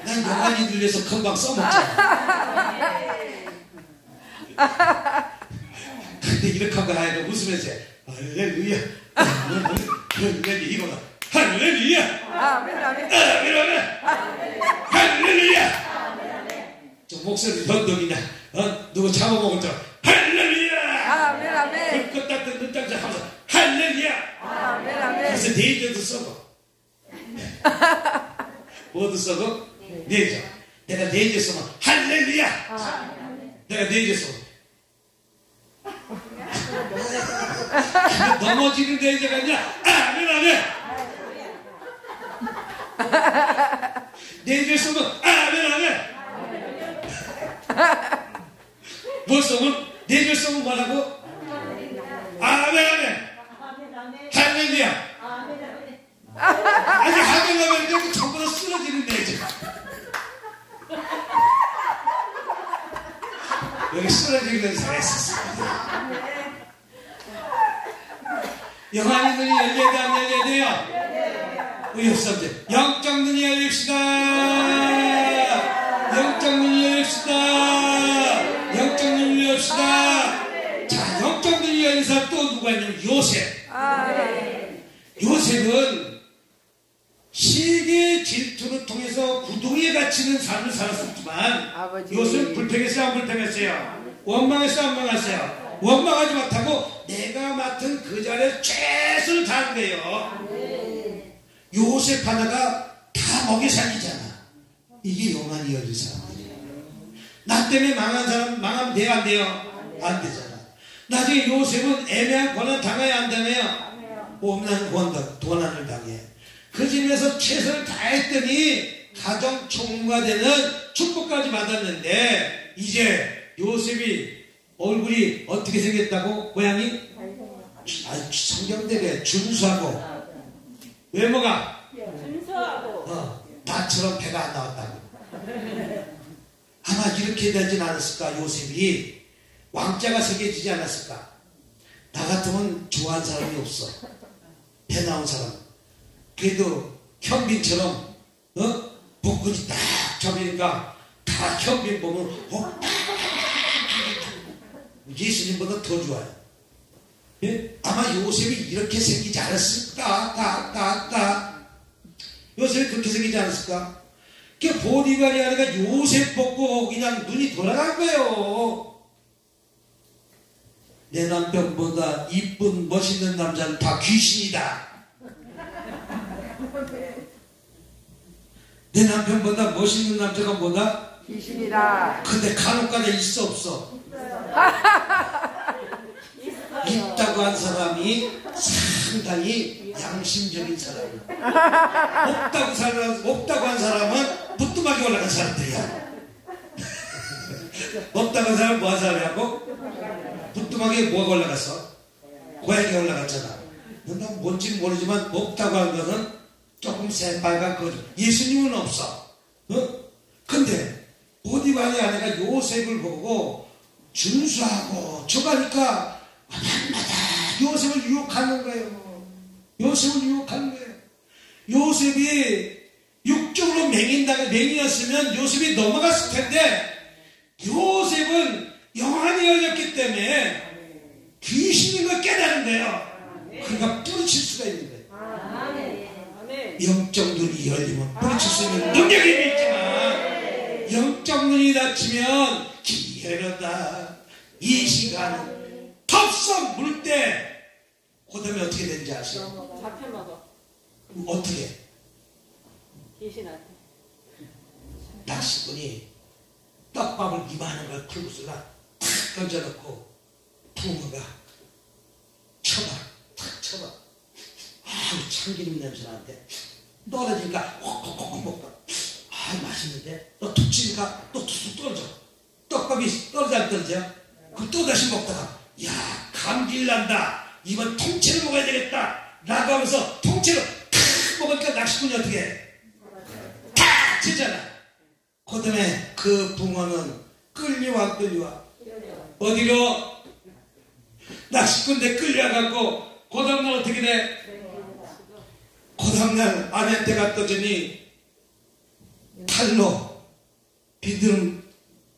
난 영안이 들려서 금방 써먹잖아. 근데 이렇게 하고 나이가 웃으면서 할렐루야! 할렐루야! 이거다. 할렐루야! 아멘, 아멘. 아멘, 아멘! 할렐루야! 저 목소리 변동이냐? 누구 잡아먹을 줄 할렐루야! 아멘, 아멘. 불꽃 닦은 눈장자 하면서 할렐루야! 아멘, 아멘. 그래서 네이저도 써고 뭐도 써고? 네이저. 내가 네이저 쓰면 할렐루야! 내가 네이저 쓰면 넘어지는 네이저가 아니라 아멘 아멘. 네이저 쓰면 아멘 아멘. 뭐 쓰면 네이저 쓰면 뭐라고? 아멘 아멘. 할렐루야. 아니 하면 이렇게 전부 다 쓰러지는 네이저. 여기 쓰러지는 사람이 있었습니다. 영안의 눈이 열려야 돼, 안 열려야 돼요? 우리 없었는데 영적 눈이 열립시다. 영적 눈이 열립시다. 영적 눈이 열립시다. 자, 영적 눈이 열린 사람 또 누가 있냐면 요셉. 요셉은 시기의 질투를 통해서 구덩이에 갇히는 삶을 살았었지만 아버지. 요셉은 불평했어요, 안 불평했어요? 원망했어요, 안 원망했어요? 원망하지 못하고 내가 맡은 그 자리에 최선을 다한 거예요. 요셉 하나가 다 먹여 살리잖아. 이게 영안이 열린 사람이에요. 나 때문에 망한 사람 망하면 돼요, 안 돼요? 안 되잖아. 나중에 요셉은 애매한 고난 당해야 안 되네요. 없는 고난을 당해. 그 집에서 최선을 다했더니 가정 총무가 되는 축복까지 받았는데 이제 요셉이 얼굴이 어떻게 생겼다고? 모양이? 성경대로 준수하고 외모가? 준수하고 나처럼 배가 안 나왔다고. 아마 이렇게 되진 않았을까? 요셉이 왕자가 새겨지지 않았을까? 나 같으면 좋아하는 사람이 없어. 배 나온 사람. 그래도 현빈처럼 복근이 딱 접이니까 다 현빈 보면 예수님보다 더 좋아요. 예? 아마 요셉이 이렇게 생기지 않았을까? 요셉이 그렇게 생기지 않았을까? 그 보디발이 아니라 요셉 보고 그냥 눈이 돌아간 거예요. 내 남편보다 이쁜 멋있는 남자는 다 귀신이다. 내 남편보다 멋있는 남자가 뭐다? 귀신이다. 근데 간혹가다 있어 없어? 있다고 한 사람이 상당히 양심적인 사람이야. 없다고 한 사람은 부뚜막에 올라간 사람들이야. 없다고 한 사람은 뭐 한 사람이라고? 부뚜막에 뭐가 올라갔어? 고양이가 올라갔잖아. 난 뭔지 모르지만 없다고 한 것은 조금 새빨간 거죠. 예수님은 없어. 근데 보디발이 아니라 요셉을 보고 준수하고 저가니까 마다 요셉을 유혹하는 거예요. 요셉을 유혹하는 거예요. 요셉이 육적으로 맹인이었으면 요셉이 넘어갔을 텐데 요셉은 영안이 열렸기 때문에 귀신인 걸 깨달은 거예요. 그러니까 뿌리칠 수가 있는 거예요. 영적 눈이 열리면 뿌리칠 수 있는 능력이 있지만 영적 눈이 닫히면 기회로다 이 시간은 덥석 물 때 그 다음에 어떻게 되는지 아시죠? 잡혀 먹어. 어떻게? 귀신한테. 낚시꾼이 떡밥을 이만한 걸 풀고서라 탁 던져놓고 붕어가 쳐봐 탁 쳐봐. 아우 참기름 냄새 나는데 떨어지니까 콕콕콕 먹다. 아 맛있는데 또 툭 치니까 또 툭툭 떨어져. 떡밥이 떨어져 안 떨어져? 그 또다시 먹다가 야 감질 난다. 이번 통째로 먹어야 되겠다 라고 하면서 통째로 탁 먹으니까 낚시꾼이 어떻게 해? 탁 치잖아. 그 다음에 그 붕어는 끌려와 어디로? 낚시꾼대 끌려가고 그 다음날 어떻게 돼? 그 다음날 아내한테 갔다 오더니 칼로 비드름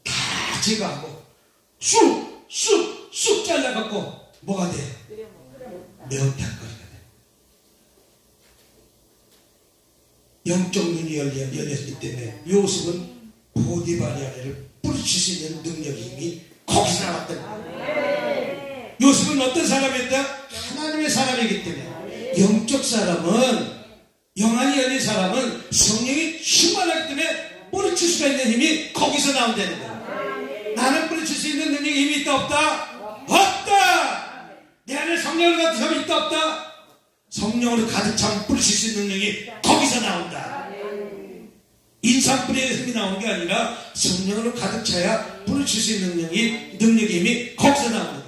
다 제거하고 쑥 잘라갖고 뭐가 돼? 매운탕거리가 돼. 영적 눈이 열렸기 때문에 요셉은 보디바리아를 뿌리칠 수 있는 능력이 이미 거기서 나왔던 거예요. 요셉은 어떤 사람이었다? 하나님의 사람이기 때문에 영적 사람은 영안이 열린 사람은 성령이 충만하기 때문에 뿌리칠 수가 있는 힘이 거기서 나온다는 거예요. 나는 뿌리칠 수 있는 능력이 힘이 있다 없다? 없다! 내 안에 성령으로 가득 차면 있다 없다? 성령으로 가득 차면 뿌리칠 수 있는 능력이 거기서 나온다. 인상 뿌리의 힘이 나오는 게 아니라 성령으로 가득 차야 뿌리칠 수 있는 능력의 힘이 거기서 나옵니다.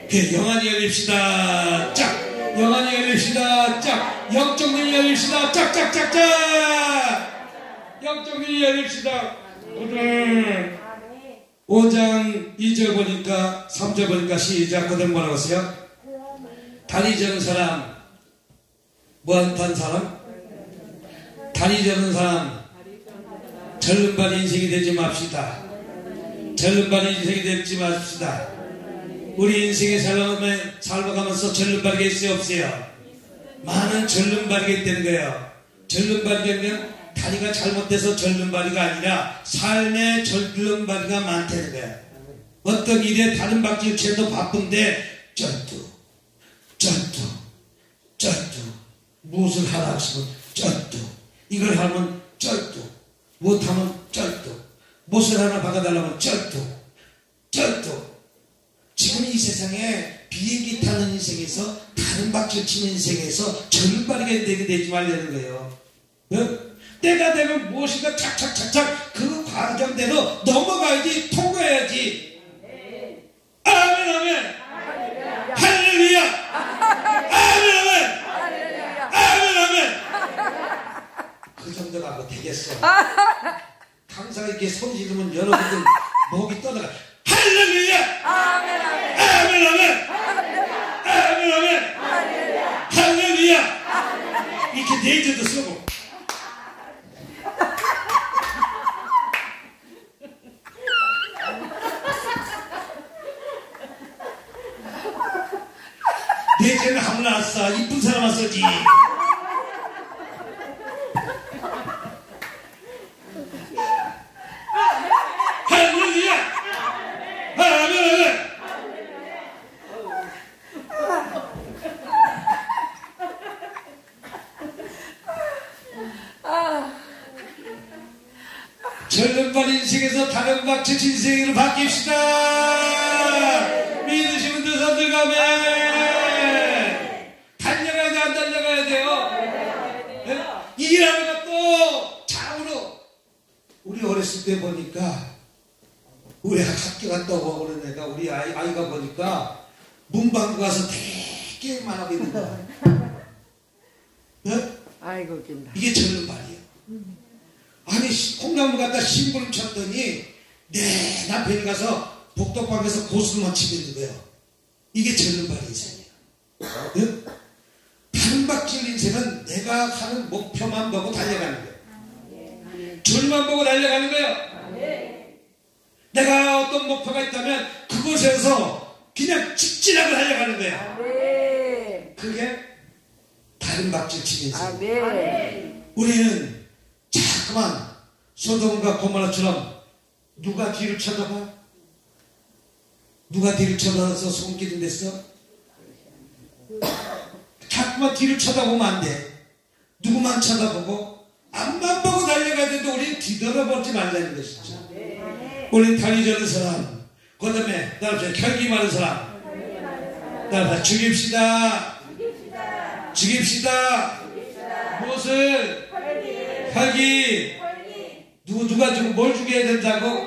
그 영안이 열립시다. 짝! 영안이 열립시다. 짝! 영적 눈이 열립시다. 짝짝짝짝! 영적 눈이 열립시다. 오늘 5장 2절 보니까 3절 보니까 시작. 그들 뭐라고 했어요? 다리 저는 사람 뭐한 사람? 다리 저는 사람 절름발 인생이 되지 맙시다. 절름발 인생이 되지 맙시다. 우리 인생에 살아가면서 절름발이 있어요 없어요? 많은 절름발이 있다는 거예요. 절름발이면 다리가 잘못돼서 절름발이가 아니라 삶의 절름발이가 많다는 거야. 어떤 일에 다른 박질 채도 바쁜데 쩔뚝 무엇을 하라 하시면 쩔뚝 이걸 하면 쩔뚝 못하면 쩔뚝 무엇을 하나 바꿔달라면 쩔뚝 지금 이 세상에 비행기 타는 인생에서 다른 박질 치는 인생에서 절름발이가 되지 말라는 거예요. 네? 때가 되면 무엇인가 착착착착 그 과정대로 넘어가야지 통과해야지. 아멘 아멘 할렐루야 아멘 그 정도가 뭐 되겠어. 항상 이렇게 소리 지르면 여러분들 목이 떠나가. 할렐루야 아멘 할렐루야 이렇게 네이저도 쓰고 네이저는 아무나 안 써. 이쁜 사람만 써지. 할렐루야 아멘 절름발 인생에서 다른 박질 인생으로 바뀝시다. 믿으시는 분들 손들 가면 달려가야 돼 안 달려가야 돼요? 네? 일하는 것도 좌우로. 우리 어렸을 때 보니까 우리 학교 갔다 오고 그런 애가 우리 아이가 보니까 문방구 가서 되게만 하고 있는 거야. 네? 아이고 웃긴다. 이게 절름발이에요. 아니 콩나물 갖다 심부름 쳤더니 내 남편이 가서 복덕방에서 고수만 치고 있는 거예요. 이게 절름발 인생이에요. 네? 다른 박질 인생은 내가 하는 목표만 보고 달려가는 거예요. 줄만 보고 달려가는 거예요. 내가 어떤 목표가 있다면 그곳에서 그냥 직진하고 달려가는 거예요. 그게 다른 박질 치는 인생. 우리는 자꾸만 소돔과 고모라처럼 누가 뒤를 쳐다봐? 누가 뒤를 쳐다봐서 손길이 됐어? 자꾸만 뒤를 쳐다보면 안 돼. 누구만 쳐다보고 앞만 보고 달려가야 되는데 우리는 뒤돌아보지 말라는 것이죠. 우리 다리 저는 사람, 그 다음에 나를 혈기 많은 사람, 나를 죽입시다. 죽입시다. 무엇을? 혈기. 누가 죽으면 뭘 죽여야 된다고?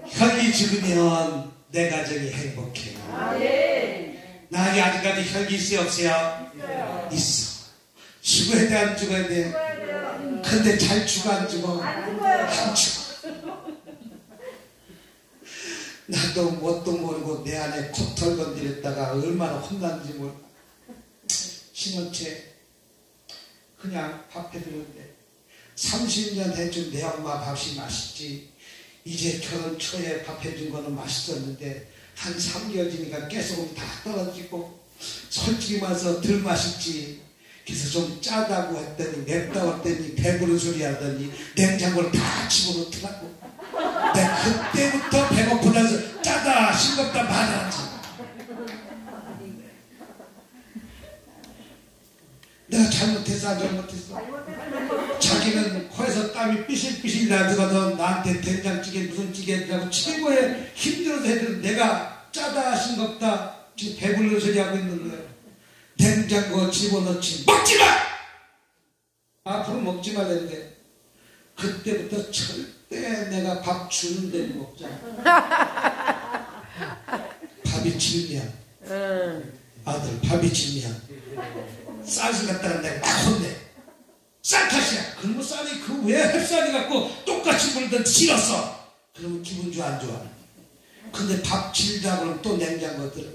혈기 죽으면 내 가정이 행복해. 나에게 아직까지 혈기 있어요, 없어요? 있어. 죽어야 돼, 안 죽어야 돼? 근데 잘 죽어, 안 죽어? 안 죽어. 나도 뭣도 모르고 내 안에 코털 건드렸다가 얼마나 혼났는지 몰라. 신혼채 그냥 밥 해드렸는데 30년 해준 내 엄마 밥이 맛있지. 이제 결혼 초에 밥 해준 거는 맛있었는데 한 3개월 지니까 깨소금 다 떨어지고 솔직히 말해서 덜 맛있지. 그래서 좀 짜다고 했더니 맵다고 했더니 배부른 소리 하더니 냉장고를 다 집어넣더라고. 내가 그때부터 배고프다서 짜다 싱겁다 말하지. 내가 잘못했어 안 잘못했어? 자기는 코에서 땀이 삐실삐실 나더라도 나한테 된장찌개 무슨 찌개 해주라고 최고의 힘들어서 해주는 내가 짜다 싱겁다 지금 배부른 소리 하고 있는 거예요. 냉장고 집어넣지 먹지마! 앞으로 먹지 말랬는데 그때부터 절대 내가 밥 주는 데는 먹자. 밥이 질면 아들 밥이 질면 쌀을 갖다가 내가 막 혼내. 쌀 탓이야. 그러면 쌀이 그 왜 햇쌀이 갖고 똑같이 물든 질었어. 그러면 기분 좋아 안 좋아? 근데 밥 질다 그러면 또 냉장고 들어.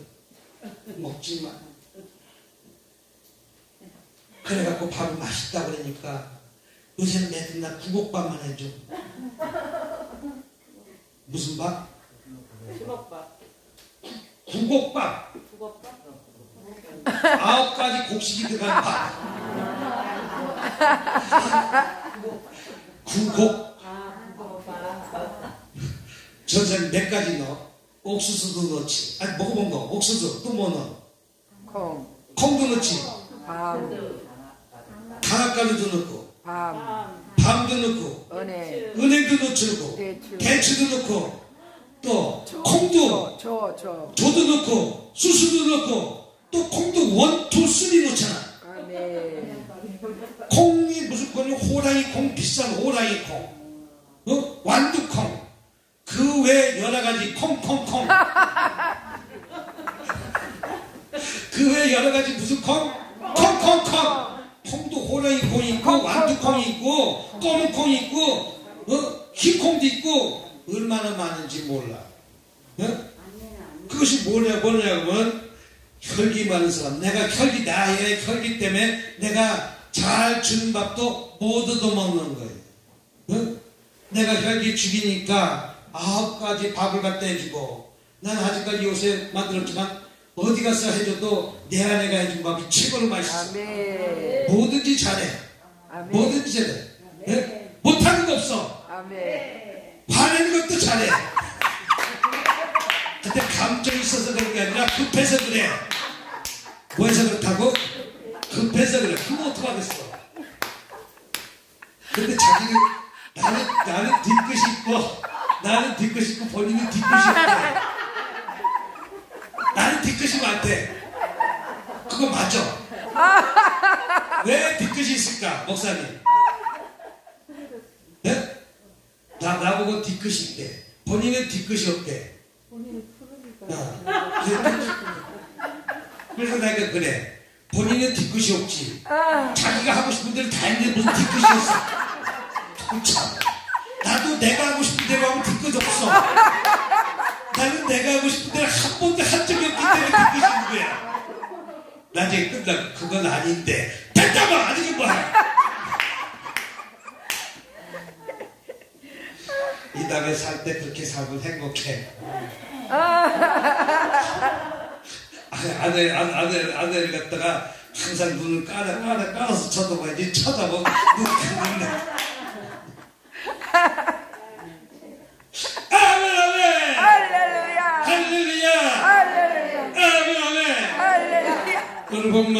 먹지 마. 그래갖고 밥이 맛있다 그러니까 요새는 맨날 구곡밥만 해줘. 무슨 밥? 주먹밥. 구곡밥. 주먹밥. 9가지 곡식이 들어간 밥. 구곡. 전생 몇 가지 넣어? 옥수수도 넣지. 아니 먹어본 거. 옥수수 또 뭐 넣어? 콩도 넣지. 강압가루도 넣고 밤도 넣고 은행도 넣고 대추도 넣고 또 콩도 조도 넣고 수수도 넣고 또 콩도 1, 2, 3 넣잖아. 콩이 무슨 콩이 호랑이 콩 비싼 호랑이 콩 완두콩 그 외 여러가지 콩콩콩 그 외 여러가지 무슨 콩? 콩콩콩 콩도 호랑이 콩이 있고 완두콩이 있고 검은 콩이 있고 흰콩도 있고 얼마나 많은지 몰라. 그것이 뭐냐면 혈기 많은 사람. 내가 나의 혈기 때문에 내가 잘 주는 밥도 못 얻어먹는 거예요. 내가 혈기 죽이니까 9가지 밥을 갖다 해주고 난 아직까지 요새 만들었지만 어디 가서 해줘도 내 아내가 해준 밥이 최고로 맛있어. 아멘. 뭐든지 잘해. 아멘. 뭐든지 잘해. 네? 못하는 거 없어. 아멘. 화내는 것도 잘해. 근데 감정이 있어서 그런 게 아니라 급해서 그래. 뭐해서 그렇다고? 급해서 그래. 그거 어떡하겠어. 근데 자기는 나는 뒤끝이 있고 본인은 뒤끝이 없대. 나는 뒤끝이 많대. 그거 맞아. 왜 뒤끝이 있을까 목사님? 네? 나보고 뒤끝이 있대. 본인은 뒤끝이 없대. 그래서 내가 그래. 본인은 뒤끝이 없지. 자기가 하고 싶은 대로 다 했는데 무슨 뒤끝이 없어. 참. 나도 내가 하고 싶은 대로 하면 뒤끝 없어. 나는 내가 하고 싶은 대로 한 번도 한 적이 없기 때문에 뒤끝이 있는 거야. 나중에 끝나고 그건 아닌데. 됐다마! 아직은 뭐야? 이 땅에 살 때 그렇게 살면 행복해. 아내를 갖다가 항상 눈을 깔아서 쳐다봐야지. 쳐다보면 눈 감는데. 아멘, 아멘! 할렐루야! 할렐루야!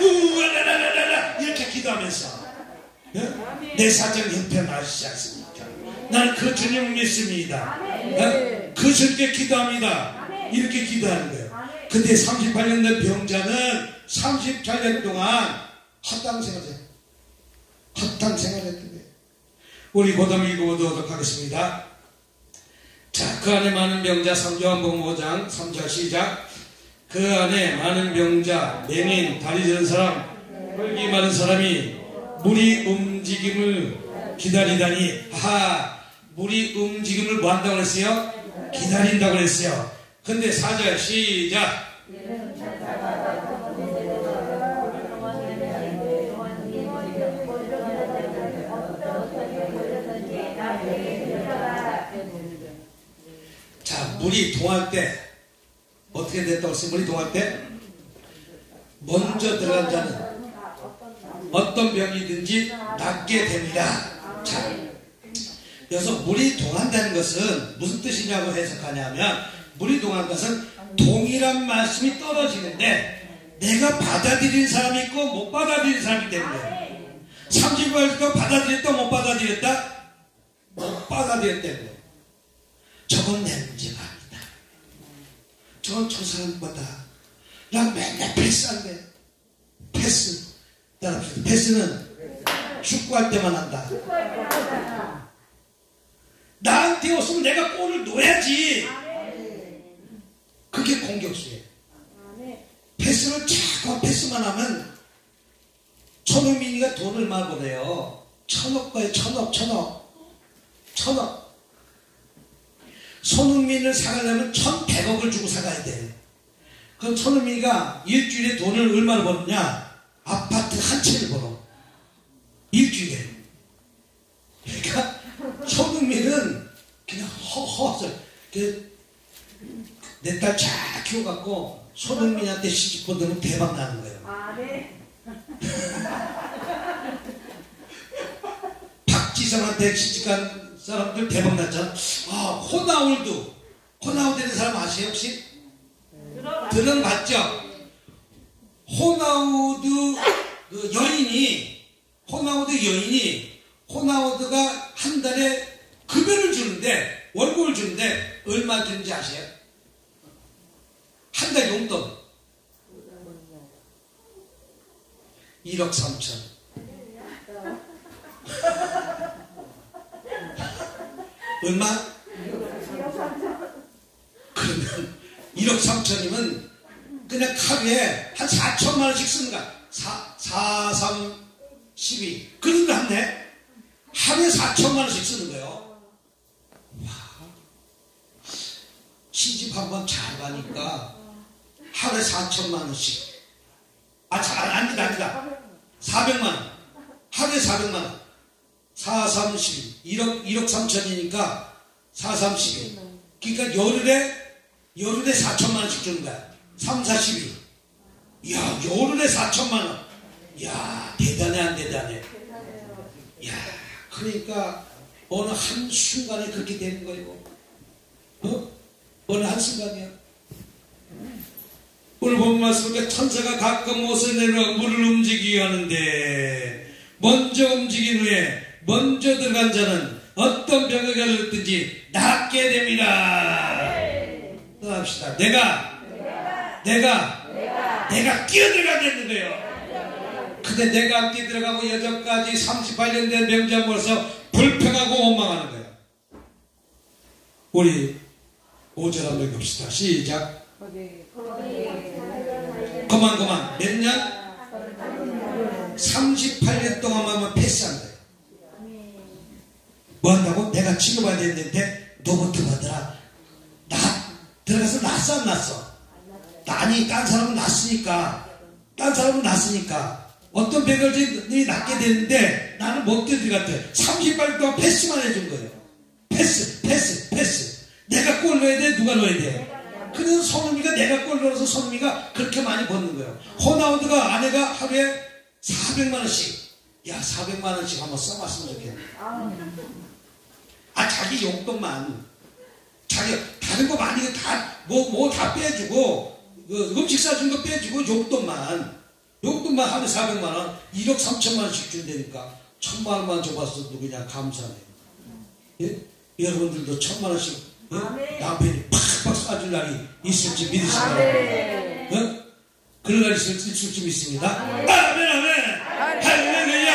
우라라라라라 이렇게 기도하면서 내 사정 형편하시지 않습니까? 나는 그 주님을 믿습니다. 그 주님께 기도합니다. 이렇게 기도하는 거예요. 근데 38년 된 병자는 38년 동안 헛당 생활했어요. 헛당 생활했던 거예요. 우리 고담 읽어보도록 하겠습니다. 자, 그 안에 많은 병자 3요한복음 5장 3절 시작. 그 안에 많은 병자, 맹인, 다리 저는 사람, 혈기 많은 사람이 물이 움직임을 기다리다니. 물이 움직임을 뭐 한다고 그랬어요? 기다린다고 그랬어요. 근데 4절 시작. 자, 물이 동할 때 어떻게 됐다고 했어요? 물이 동할 때 먼저 들어간 자는 어떤 병이든지 낫게 됩니다. 자, 그래서 물이 동한다는 것은 무슨 뜻이냐고 해석하냐면, 물이 동한 것은 동일한 말씀이 떨어지는데 내가 받아들인 사람이 있고 못 받아들인 사람이 때문에 30일 받아들였다 못 받아들였다? 못 받아들였다는 거예요. 저건 내 문제가 아니다. 저건 저 사람보다 나 맨날 패스한대. 패스. 따라합시다. 패스는 축구할 때만 한다. 나한테 없으면 내가 골을 넣어야지. 그게 공격수예요. 패스를 자꾸 패스만 하면 손흥민이가 돈을 얼마 보내요. 1,000억 거예요. 1,000억. 손흥민을 사가려면 1,100억을 주고 사가야 돼. 그럼 손흥민이가 일주일에 돈을 얼마나 버느냐? 아파트 한 채를 벌어. 일주일에. 그러니까 손흥민은 그냥 허허 내 딸 잘 키워갖고 손흥민한테 시집 보내면 대박 나는 거예요. 박지성한테 시집간 사람들 대박 났잖아. 호나우드라는 사람 아세요 혹시? 들어봤죠? 호나우드 여인이 호나우드가 한 달에 급여를 주는데 월급을 주는데 얼마 주는지 아세요? 한 달 용돈 1억 3천. 얼마? 그러면 1억 3천이면 그냥 하루에 한 4천만 원씩 쓰는 거야. 4, 3, 12. 그런데 한데 하루에 4천만 원씩 쓰는 거예요. 와. 시집 한번 잘 가니까 하루에 4천만 원씩. 아니다. 400만 원. 하루에 400만 원. 4, 3, 12. 1억 3천이니까 4, 3, 12. 그러니까 열흘에 4천만 원씩 주는 거야. 3, 4, 12. 이야, 열흘에 4천만 원. 이야, 대단해, 안 대단해? 이야, 그러니까 어느 한 순간에 그렇게 되는 거예요. 어느 한 순간이야. 오늘 본 말씀에 천사가 가끔 옷을 내려 물을 움직이게 하는데 먼저 움직인 후에 먼저 들어간 자는 어떤 병에 걸렸든지 낫게 됩니다. 합시다. 내가 뛰어들어가겠는 거예요. 근데 내가 안 뛰어들어가고 여전까지 38년 된 명자 모아서 불평하고 원망하는 거예요. 우리 5절 한번 봅시다. 시작. 그만. 몇 년? 38년 동안만 패스한 거예요. 뭐 한다고? 내가 치료받아야 되는데 너부터 받으라. 나 들어가서 났어 안 났어? 아니 딴 사람은 났으니까 어떤 병을 낫게 되는데 나는 못 들어갔대. 38년 동안 패스만 해준 거예요. 패스. 내가 골 넣어야 돼? 누가 넣어야 돼? 그래서 손흥민이가 내가 골 넣어서 손흥민이가 그렇게 많이 버는 거예요. 호나우드가 아내가 하루에 400만 원씩. 야, 400만 원씩 한번 써봤으면 좋겠네. 자기 용돈만. 자기 다른 거 많이 다 빼주고 음식 사준 거 빼주고 용돈만 하루에 400만 원, 1억 3천만 원씩 준다니까 1,000만 원만 줘봤어도 그냥 감사해요. 예? 여러분들도 1,000만 원씩 남편이 팍팍 쏴줄 날이 있을지 믿으시나요? 그런 날이 있을지 믿습니다. 아멘. 할렐루야.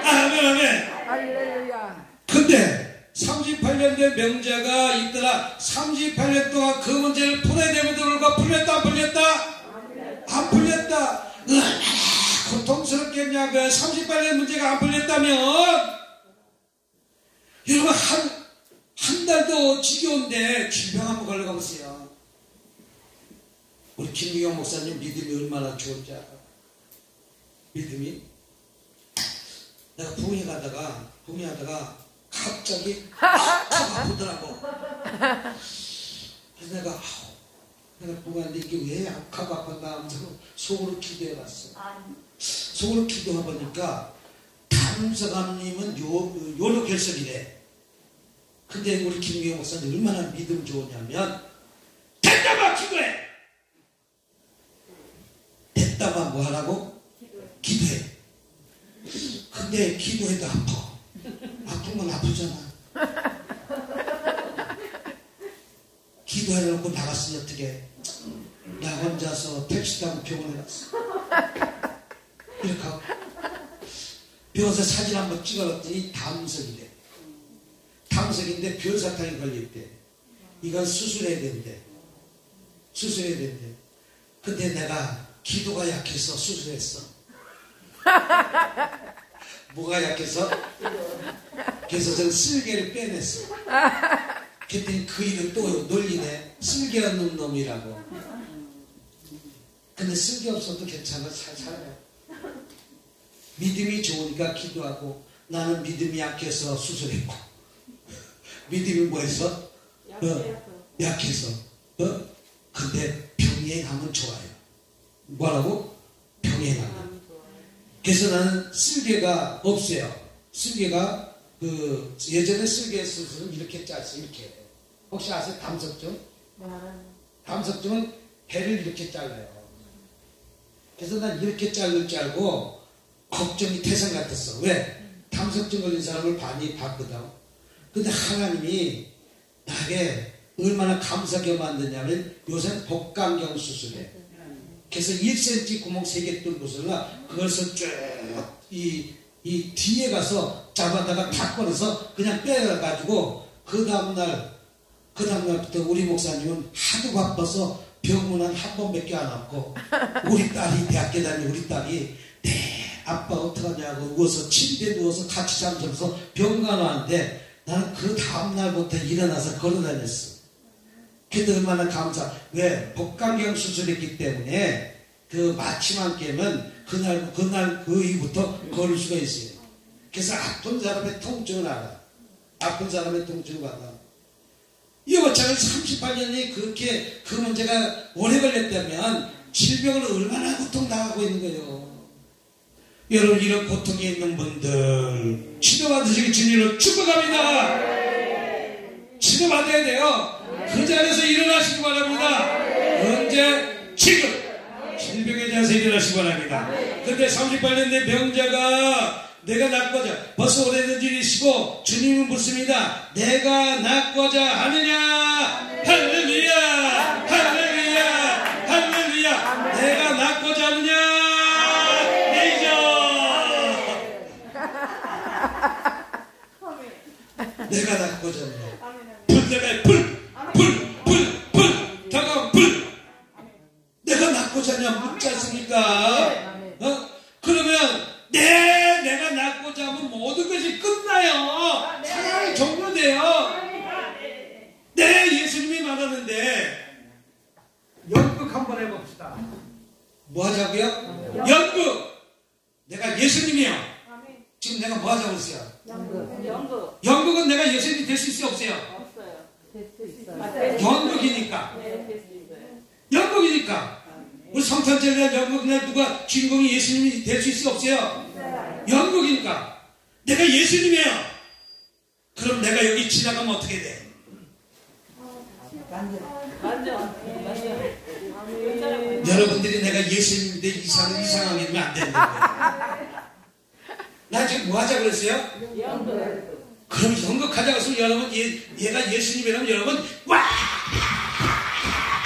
아멘. 근데 38년 된 명자가 있더라. 38년 동안 그 문제를 풀어야 되는데 불구하고 풀렸다? 안 풀렸다. 얼마나 고통스럽겠냐고요. 38년 문제가 안 풀렸다면 여러분 한 달도 지겨운데 질병 한번 걸려가보세요. 우리 김유경 목사님 믿음이 얼마나 좋은지 알아? 믿음이? 내가 부흥하다가 갑자기 아프더라고. 그래서 내가 부흥하는데 이게 왜 아팠나 하면서 속으로 기도해봤어. 속으로 기도해보니까 담서감님은 요로 결석이래. 근데 우리 김유경 목사님 얼마나 믿음 좋으냐면 됐다마 뭐 하라고? 기도해. 근데 기도해도 아파. 아픈 건 아프잖아. 기도하려 놓고 나갔으니 어떻게? 나 혼자서 택시 타고 병원에 갔어. 이렇게 하고 병원에서 사진 한번 찍어놨더니 담석이래. 담석인데 별사탕이 걸렸대. 이건 수술해야 된대. 수술해야 된대. 근데 내가 기도가 약해서 수술했어. 뭐가 약해서? 그래서 저는 쓸개를 빼냈어. 그랬더니 그 일을 또 놀리네. 쓸개 없는 놈이라고. 근데 쓸개 없어도 괜찮아. 잘 살아요. 믿음이 좋으니까 기도하고, 나는 믿음이 약해서 수술했고. 믿음이 뭐해서? 약해서. 근데 병행하면 좋아요. 뭐라고? 병행하면. 그래서 나는 쓸개가 없어요. 쓸개가 예전에 쓸개 수술은 이렇게 짰어. 이렇게. 혹시 아세요? 담석증? 담석증은 배를 이렇게 잘라요. 그래서 난 이렇게 자를 줄 알고 걱정이 태산 같았어. 왜? 담석증 걸린 사람을 많이 봤거든. 근데 하나님이 나에게 얼마나 감사하게 만드냐면 요새 복강경 수술해. 그래서 1cm 구멍 3개 뚫고서 그것을 쭉 이 뒤에 가서 잡아다가 다 꺼내서 그냥 빼가지고 그 다음날부터 우리 목사님은 하도 바빠서 병문안 한 번밖에 안 왔고, 우리 딸이 대학교 다니는 우리 딸이 아빠 어떡하냐고 누워서 침대에 누워서 같이 잠들어서 병간 왔는데 나는 그 다음날부터 일어나서 걸어다녔어. 그때 얼마나 감사. 왜? 복강경 수술했기 때문에 그 마취만 깨면 그날 그 이후부터 걸을 수가 있어요. 그래서 아픈 사람의 통증을 알아. 아픈 사람의 통증을 받아. 이거처럼 38년이 그렇게 그 문제가 오래 걸렸다면 질병을 얼마나 고통당하고 있는 거예요. 여러분, 이런 고통이 있는 분들 치료받으시기 주님으로 축복합니다. 치료받아야 돼요. 그 자리에서 일어나시기 바랍니다. 언제? 지금 질병에 대해서 일어나시기 바랍니다. 근데 38년 내 병자가 내가 낫고자, 벌써 오래된 일이시고 주님은 묻습니다. 내가 낫고자 하느냐? 할렐루야! 할렐루야! 할렐루야! 내가 낫고자 하느냐? 내가 낫고자 하느냐? 불, 다가온 불! 내가 낫고자 하냐? 묻지 않습니까? 그러면 내가 낫고자 하면 모든 것이 끝나요. 사랑이 종료돼요. 예수님이 말하는데 연극 한번 해봅시다. 뭐 하자고요? 연극. 내가 예수님이요. 지금 내가 뭐 하자고 했어요? 연극은 내가 예수님이 될 수 있어요? 없어요? 연극이니까. 연극이니까. 우리 성탄절날 연극날 누가 주인공이 예수님이 될 수 있어요? 없어요? 연극이니까. 내가 예수님이에요. 그럼 내가 여기 지나가면 어떻게 돼? 여러분들이 내가 예수님인데 이상하게 되면 안 되는 거예요. 나 지금 뭐 하자고 그랬어요? 그럼 연극하자고 했으면 여러분, 얘가 예수님이라면 여러분, 와!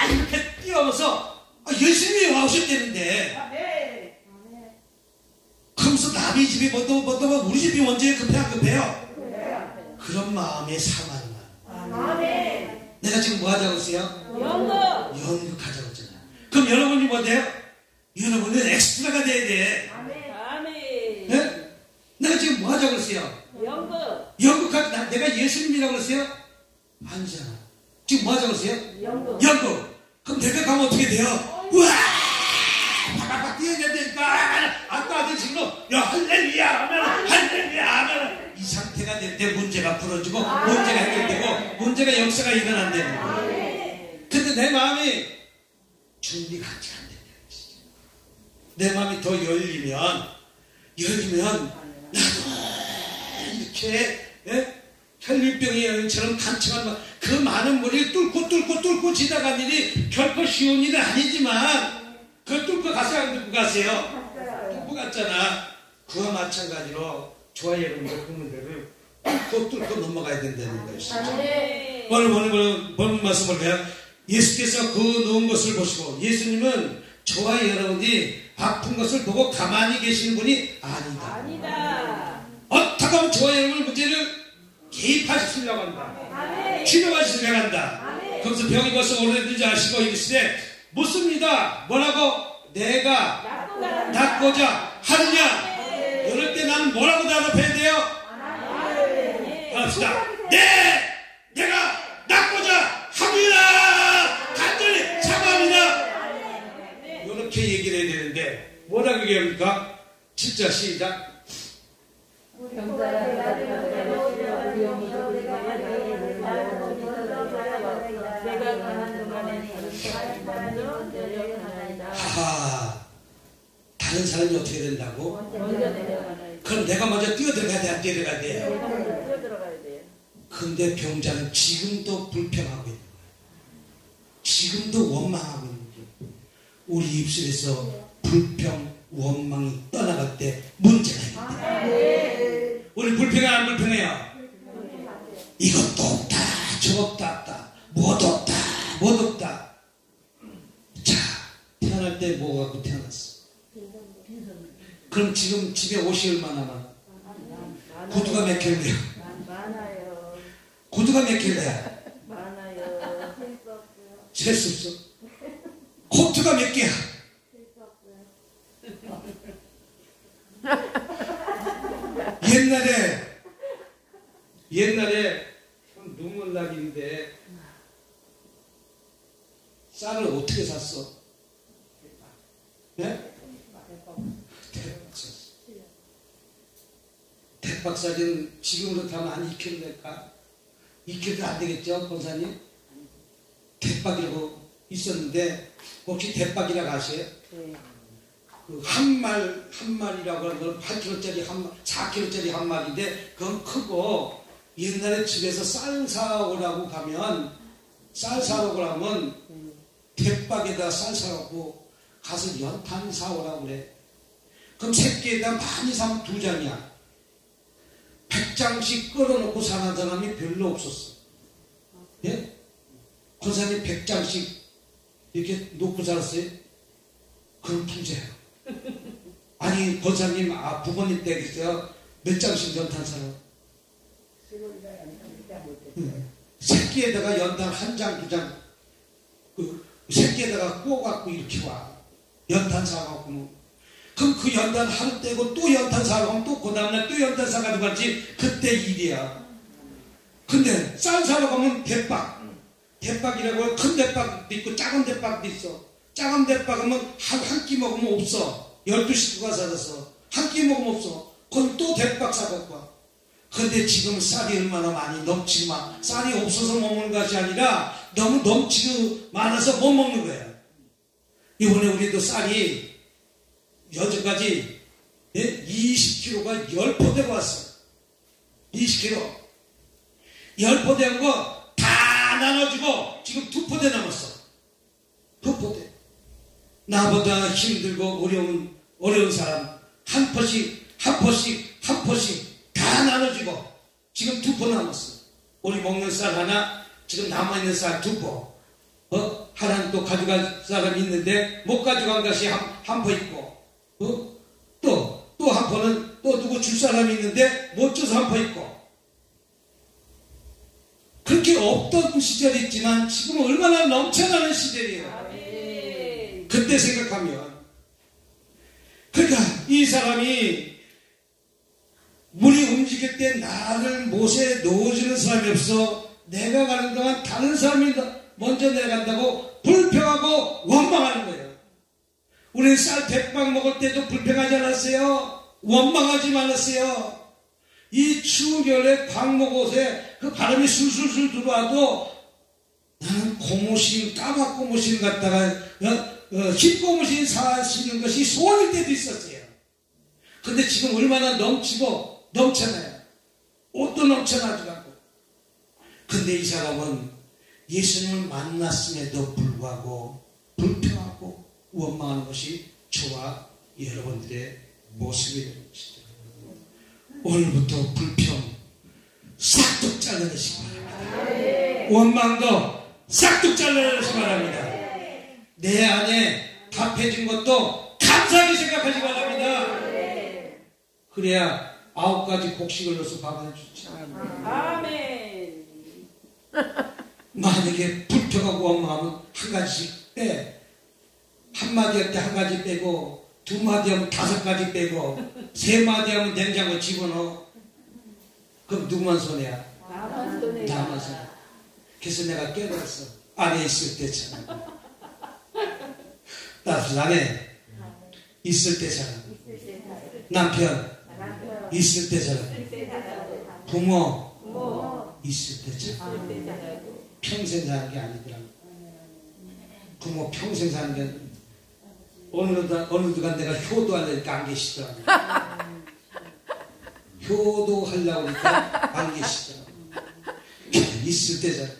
이렇게 뛰어오면서, 예수님이 와오셨다는데. 그러면서 남의 집이 뭐도 우리 집이 먼저 급해요? 그런 마음에 사망만. 내가 지금 뭐 하자고 했어요? 연극하자고 했잖아요. 그럼 여러분이 뭐 돼요? 여러분은 엑스트라가 돼야 돼. 네? 내가 지금 뭐 하자고 그랬어요? 연극. 내가 예수님이라고 그랬어요? 아니잖아. 지금 뭐 하자고 그랬어요? 연극. 그럼 내가 가면 어떻게 돼요? 우와! 바바바 뛰어야 되니까 아까 아저씨로 야 할렐루야 하면 할렐루야 하면 이 상태가 될 때 문제가 풀어지고 문제가 해결되고 문제가 역사가 일어난다는 거예요. 근데 내 마음이 준비가 안 된다는 거지. 내 마음이 더 열리면 나도 이렇게 혈류병의 여인처럼 간청한 그 많은 머리를 뚫고 지나간 일이 결코 쉬운 일은 아니지만 그걸 뚫고 듣고 가세요? 안 듣고 가세요? 듣고 갔잖아. 그와 마찬가지로 저와 여러분들 그 문제를 또 뚫고 넘어가야 된다는 것이죠. 오늘 본 말씀을 해요. 예수께서 그 놓은 것을 보시고, 예수님은 저와 여러분이 아픈 것을 보고 가만히 계시는 분이 아니다. 어떻게 하면 저와 여러분의 문제를 개입하시려고 한다. 치료하시려고 한다. 그래서 병이 벌써 오래된지 아시고 이르시되 묻습니다. 뭐라고? 내가 낫고자 하느냐? 이럴 때 나는 뭐라고 대답해야 돼요? 합시다. 내가 낫고자 합니다. 간절히 사과합니다. 이렇게 얘기를 해야 되는데 뭐라고 얘기합니까? 7절 시작. 하하, 다른 사람이 어떻게 된다고? 그럼 내가 먼저 뛰어들어가야 돼요. 근데 병자는 지금도 불평하고 있는 거예요. 지금도 원망하고 있는 거예요. 우리 입술에서 불평, 원망이 떠나갈 때 문제가 있다. 우리 불평해 안 불평해요? 이것도 없다, 저것도 없다, 뭐 없다. 자, 태어날 때 뭐 갖고 태어났어? 그럼 지금 집에 옷이 얼마나 많아? 구두가 몇 켤레요? 많아요. 구두가 몇 켤레야? 많아요. 셀 수 없어. 코트가 몇 개야? 옛날에 참 눈물 날인데 쌀을 어떻게 샀어? 네? 대박 샀어. 대박 사진 지금으로 타면 한 2kg 될까? 2kg도 안 되겠죠, 권사님? 대박이라고 있었는데 혹시 대박이라고 아세요? 그 한 마리라고 하는 건 8kg짜리 4kg짜리 한 마리인데 그건 크고, 옛날에 집에서 쌀 사오라고 가면 대박에다 쌀 사오고 가서 연탄 사오라고 그래. 그럼 새끼에다 많이 사면 2장이야. 100장씩 끌어놓고 사는 사람이 별로 없었어. 예? 권사님 100장씩 이렇게 놓고 살았어요? 그럼 부자예요. 아니 권사님 부모님 댁에서 몇 장씩 연탄 사요? 새끼에다가 연탄 1장 2장 그 새끼에다가 꼬갖고 이렇게 와. 연탄 사갖고. 그럼 그 연탄 하루 떼고 또 연탄 사가면 또 그 다음날 또 연탄 사가지고 가지. 그때 일이야. 근데 쌀 사러 가면 대박이라고 큰 대박도 있고 작은 대박도 있어. 작은 대박하면 한 끼 먹으면 없어. 12식구가 살아서 한 끼 먹으면 없어. 그럼 또 대박 사갖고 와. 근데 지금 쌀이 얼마나 많이 넘치지만 쌀이 없어서 못 먹는 것이 아니라 너무 넘치고 많아서 못 먹는 거야. 이번에 우리도 쌀이 여전까지 20kg가 10포대가 왔어. 20kg 10포대 한 거 다 나눠주고 지금 2포대 남았어. 2포대. 나보다 힘들고 어려운 사람 한 포씩 다 나눠주고 지금 2포 남았어. 우리 먹는 쌀 하나, 지금 남아있는 쌀 2포. 하나는 또 가져갈 사람이 있는데 못 가져간 것이 한 포 있고, 또 한 포는 또 누구 줄 사람이 있는데 못 줘서 한 포 있고. 그렇게 없던 시절이 있지만 지금은 얼마나 넘쳐나는 시절이에요. 그때 생각하면, 그러니까 이 사람이 물이 움직일 때 나를 못에 넣어주는 사람이 없어. 내가 가는 동안 다른 사람이 먼저 내려간다고 불평하고 원망하는 거예요. 우리는 쌀 대빵 먹을 때도 불평하지 않았어요? 원망하지 말았어요. 이 추운 겨울에 광목옷에 그 바람이 술술술 들어와도 나는 고무신, 까맣 고무신 갖다가 흰 고무신 사시는 것이 소원일 때도 있었어요. 근데 지금 얼마나 넘쳐나요. 옷도 넘쳐나지 않고. 근데 이 사람은 예수님을 만났음에도 불구하고 불평하고 원망하는 것이 저와 여러분들의 모습이 되는 것이죠. 오늘부터 불평 싹둑 잘라내시기 바랍니다. 원망도 싹둑 잘라내시기 바랍니다. 내 안에 답해진 것도 감사하게 생각하시기 바랍니다. 그래야 9가지 곡식을 넣어서 밥을 주지. 아멘. 만약에 불평하고 원망하면 한 가지씩 빼. 한마디 할 때 한 가지 빼고, 2마디 하면 5가지 빼고, 3마디 하면 냉장고 집어넣어. 그럼 누구만 손해야? 나만 손해. 나만 손해. 그래서 내가 깨달았어. 안에 있을 때처럼. 따라서 안에 있을 때처럼. 남편 있을 때처럼. 부모 있을 때처럼. 평생 사는 게 아니더라고. 부모 평생 사는 게 어느 누가 내가 효도하려니까 안 계시더라고. 효도하려고 하니까 안 계시더라고. 있을 때처럼.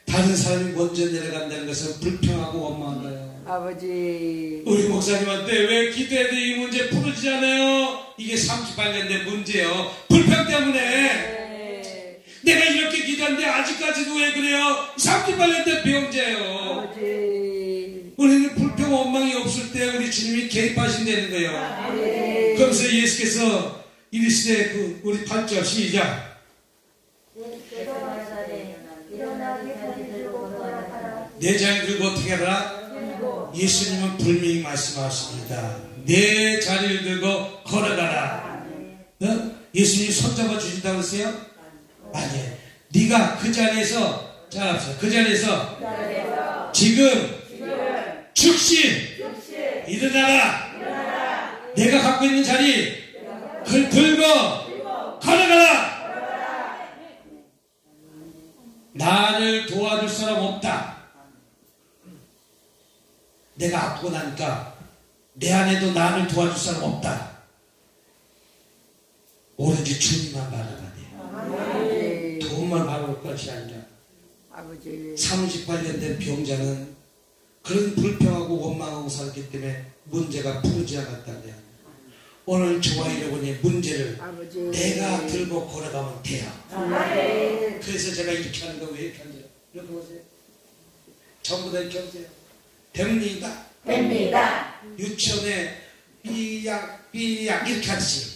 다른 사람이 먼저 내려간다는 것은 불평하고 원망한 거예요. 아버지. 우리 목사님한테 왜 기도해도 이 문제 풀어지잖아요. 이게 38년 된 문제요. 불평 때문에. 내가 이렇게 기도하는데 아직까지도 왜 그래요? 38년 된 병제예요. 아버지. 우리는 불평 원망이 없을 때 우리 주님이 개입하신다는 거예요. 그러면서 예수께서 이르시되 우리 8절 시작. 내 자리 들고 어떻게 하라? 예수님은 분명히 말씀하십니다. 내 자리를 들고 걸어가라. 어? 예수님이 손잡아 주신다고 했어요? 아니에요. 네가 그 자리에서 그 자리에서 지금 즉시 일어나라. 내가 갖고 있는 자리 그걸 들고 걸어가라. 나를 도와줄 사람 없다. 내가 아프고 나니까 내 안에도 나를 도와줄 사람 없다. 오로지 주님만 바라봐야 돼요. 돈만 바라볼 것이 아니라. 아버지. 38년 된 병자는 그런 불평하고 원망하고 살기 때문에 문제가 풀지 않았다네요. 오늘 저와 여러분의 문제를 아버지. 내가 들고 걸어가면 돼요. 그래서 제가 이렇게 하는 거 왜 이렇게 하는지 이렇게 보세요. 전부 다 이렇게 하세요. 됩니다. 유치원에 삐약 이렇게 하듯이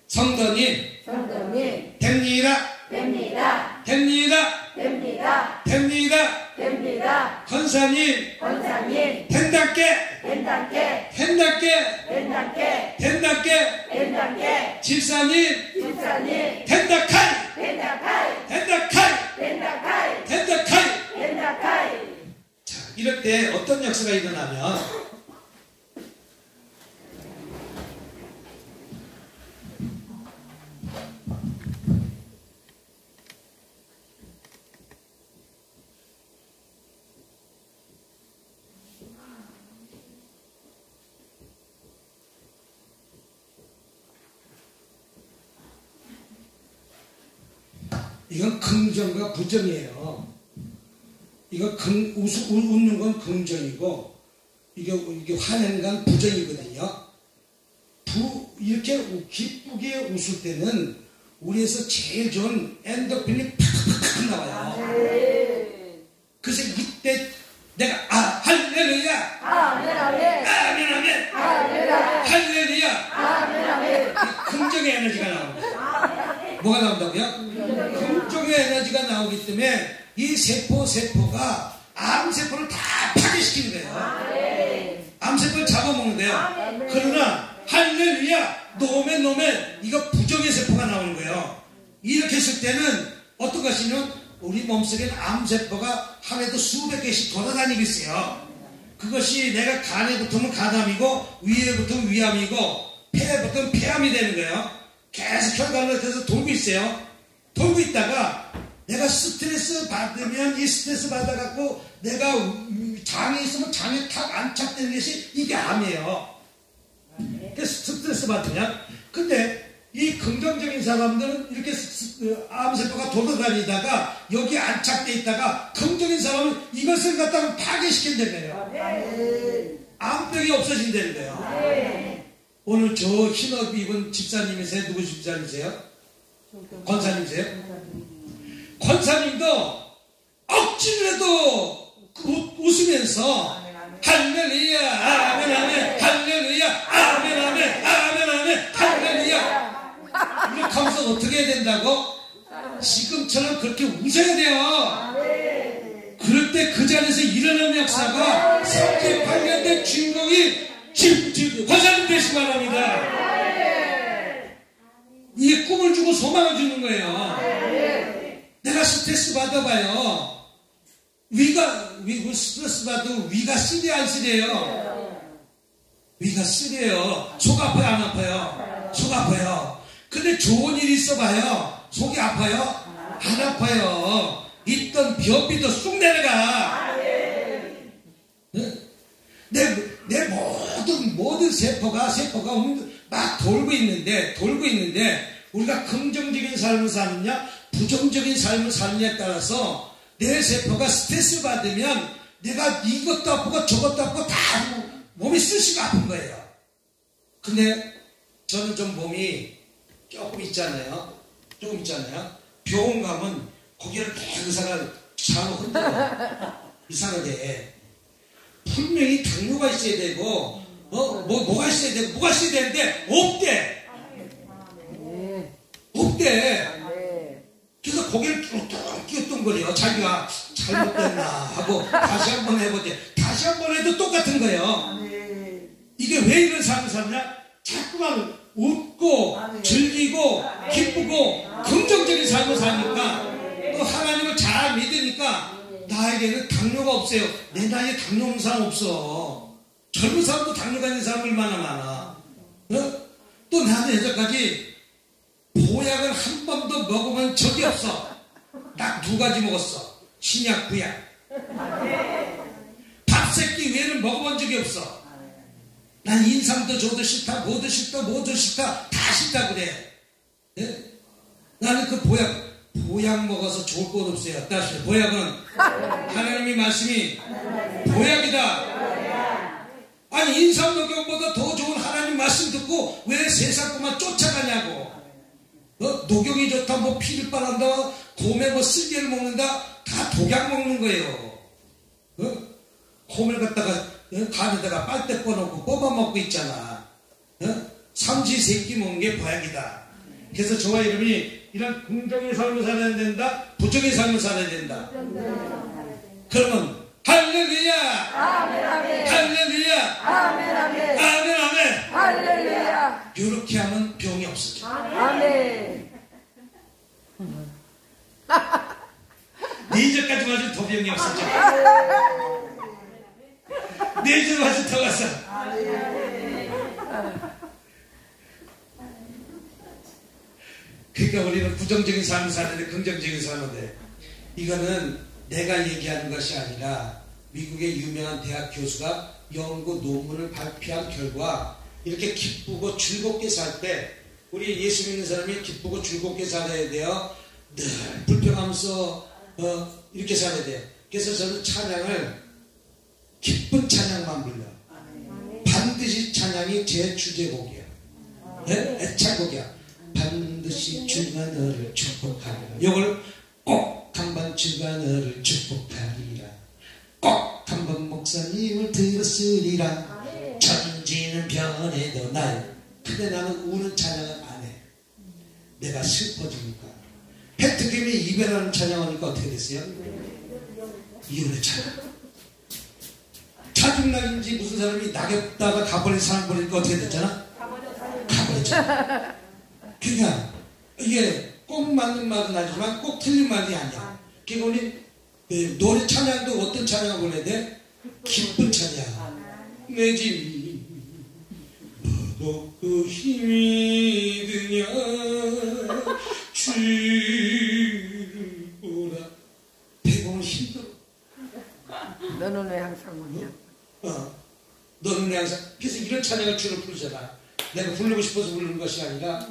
성도님 됩니다. 권사님 된다께 집사님 된다카이. 자, 이럴 때 어떤 역사가 일어나면 이건 긍정과 부정이에요. 이거 웃는 건 긍정이고 이게 화내는 건 부정이거든요. 이렇게 기쁘게 웃을 때는 우리에서 제일 좋은 엔도핀이 팍팍팍 나와요. 그래서 이때 내가 할렐루야 아멘 할렐루야 긍정의 에너지가 나옵니다. 뭐가 나온다고요? 긍정의 에너지가 나오기 때문에 이 세포가 암세포를 다 파괴시키는 거예요. 암세포를 잡아먹는데요. 그러나 할렐루야 노멘 이거 부정의 세포가 나오는 거예요. 이렇게 했을 때는 어떤 것이냐면 우리 몸속에는 암세포가 하루에도 수백 개씩 돌아다니고 있어요. 그것이 내가 간에 붙으면 간암이고 위에 붙으면 위암이고 폐에 붙으면 폐암이 되는 거예요. 계속 혈관을 돌고 있어요. 돌고 있다가 내가 스트레스 받으면 이 스트레스 받아갖고 내가 장에 있으면 장에 탁 안착되는 것이 이게 암이에요. 그래서 스트레스 받으면. 근데 이 긍정적인 사람들은 이렇게 암세포가 돌아다니다가 여기 안착돼 있다가 긍정적인 사람은 이것을 갖다가 파괴시킨다는 거예요. 암병이 없어진다는 거예요. 오늘 저 흰옷 입은 집사님이세요? 누구 집사님이세요? 권사님이세요? 권사님도 억지로라도 웃으면서 할렐루야 아멘 아멘 할렐루야 아멘 아멘 아멘 아멘 할렐루야 이렇게 하면서 어떻게 해야 된다고? 지금처럼 그렇게 웃어야 돼요. 그럴 때 그 자리에서 일어나는 역사가 38년된 주인공이 권사님 되시기 바랍니다. 이게 꿈을 주고 소망을 주는 거예요. 내가 스트레스 받아봐요. 스트레스 받으면 위가 쓰려 안 쓰려요? 위가 쓰려요. 속 아파요 안 아파요? 속 아파요. 근데 좋은 일 있어봐요. 속이 아파요? 안 아파요. 있던 변비도 쑥 내려가. 내 모든 세포가 막 돌고 있는데 우리가 긍정적인 삶을 사느냐 부정적인 삶을 사느냐에 따라서 내 세포가 스트레스 받으면 내가 이것도 아프고 저것도 아프고 다 몸이 쑤시고 아픈 거예요. 근데 저는 좀 몸이 조금 있잖아요. 병원 가면 거기를 의사가 잘못 흔들어. 이상하게 분명히 당뇨가 있어야 되고 뭐가 있어야 되는데 없대. 그래서 고개를 뚝뚝 끼우뚱거려. 자기가 잘못됐나 하고 다시 한번 해보지. 다시 한번 해도 똑같은 거예요. 이게 왜 이런 삶을 사냐? 자꾸만 웃고 즐기고 기쁘고 긍정적인 삶을 사니까 또 하나님을 잘 믿으니까 나에게는 당뇨가 없어요. 내 나이에 당뇨 없는 사람 없어. 젊은 사람도 당뇨가 있는 사람 얼마나 많아. 또 나는 여태까지 보약을 한 번도 먹어본 적이 없어. 딱 2가지 먹었어. 신약 구약. 밥새끼 외에는 먹어본 적이 없어. 난 인삼도 줘도 싫다, 뭐도 싫다, 다 싫다 그래. 나는 그 보약 먹어서 좋을 것 없어요. 다시 보약은 하나님의 말씀이 보약이다. 아니 인삼 녹용보다 더 좋은 하나님 말씀 듣고 왜 세상 것만 쫓아가냐고. 녹용이 좋다, 뭐 피를 빨한다, 곰에 뭐 쓸개를 먹는다, 다 독약 먹는 거예요. 곰을 갖다가 간에다가 빨대 꺼놓고 뽑아먹고 있잖아. 삼시세끼 먹는 게 보약이다. 그래서 저와 여러분이 이런 긍정의 삶을 살아야 된다, 부정의 삶을 살아야 된다. 그러면 할렐루야 아멘 아멘 할렐루야 아멘 아멘 아멘 아멘 할렐루야. 이렇게 하면 병이 없어져. 아멘. 4절까지 맞으면 더 병이 없어져. 4절 맞으면 더 갔어. 그러니까 우리는 부정적인 삶을 사는데 긍정적인 삶을 돼. 이거는 내가 얘기하는 것이 아니라 미국의 유명한 대학 교수가 연구 논문을 발표한 결과 이렇게 기쁘고 즐겁게 살 때 우리 예수 믿는 사람이 기쁘고 즐겁게 살아야 돼요. 늘 불평하면서 이렇게 살아야 돼요. 그래서 저는 찬양을 기쁜 찬양만 불러. 반드시 찬양이 제 주제곡이에요. 애창곡이야. 반드시 주가 너를 축복하리라. 이걸 꼭 한번 주가 너를 축복하리라. 꼭 한번 목사님을 들었으리라. 천지는 변해도 날. 근데 나는 우는 찬양을 안 해. 내가 슬퍼지니까. 패트김이 이별하는 찬양하니까 어떻게 됐어요? 이혼의 찬양. 차중락인지 무슨 사람이 낙엽다가 가버린 사람 보니까 어떻게 됐잖아? 가버렸잖아. 그러니까 이게 꼭 맞는 말은 아니지만 꼭 틀린 말이 아니야. 그러니까 우리 노래 찬양도 어떤 찬양을 불러야 돼? 기쁜 찬양. 내지 너도 그 힘이 드냐 주를 보라. 대부분 힘들어. 너는 왜 항상 웃냐? 너는 왜 항상. 그래서 이런 찬양을 주로 부르잖아. 내가 부르고 싶어서 부르는 것이 아니라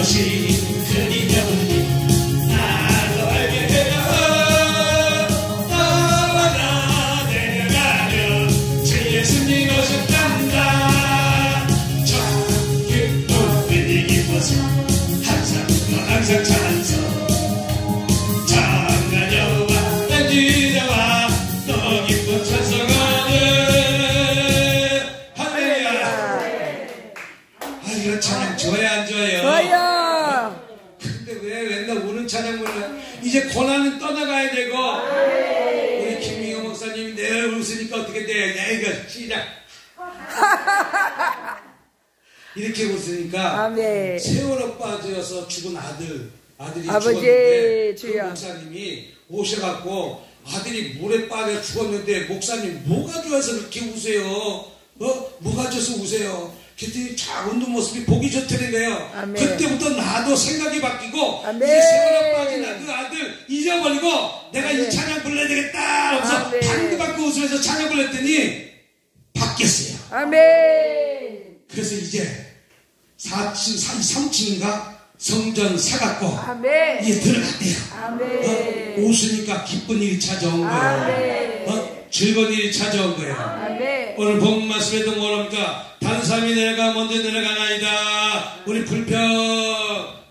오신 그리려니 나도 알게 되려 떠나 내려가려 주 예수님 오셨단다 저 기쁨이 기뻐서 항상 찬송 장가녀와 딴지자와 너 기쁜 찬송하네 할렐루야. 이런 찬양 좋아요 안 좋아요? 좋아요. 근데 왜 맨날 우는 찬양 불러? 이제 고난은 떠나가야 되고 우리 김미호 목사님이 내일 웃으니까 어떻게 돼? 야 이거 시작 이렇게 웃으니까 아멘. 세월호 빠져서 죽은 아들이 아버지, 죽었는데 그 주여. 목사님이 오셔갖고 아들이 물에 빠져 죽었는데 목사님 뭐가 좋아서 그렇게 우세요? 뭐가 좋아서 우세요? 그랬더니 쫙 웃는 모습이 보기 좋다는 거예요. 아멘. 그때부터 나도 생각이 바뀌고 아멘. 이제 세월호 빠진 그 아들 잊어버리고 내가 아멘. 이 찬양 불러야 되겠다 하면서 아멘. 방구방구 웃으면서 찬양 불렀더니 바뀌었어요. 아멘. 그래서 이제 3층인가 성전 사갖고 아멘. 이제 들어갔대요. 아멘. 웃으니까 기쁜 일이 찾아온 거예요. 아멘. 즐거운 일이 찾아온 거예요. 아멘. 오늘 본 말씀에도 뭐랍니까? 단삼이 내려가 먼저 내려가나이다. 우리 불평.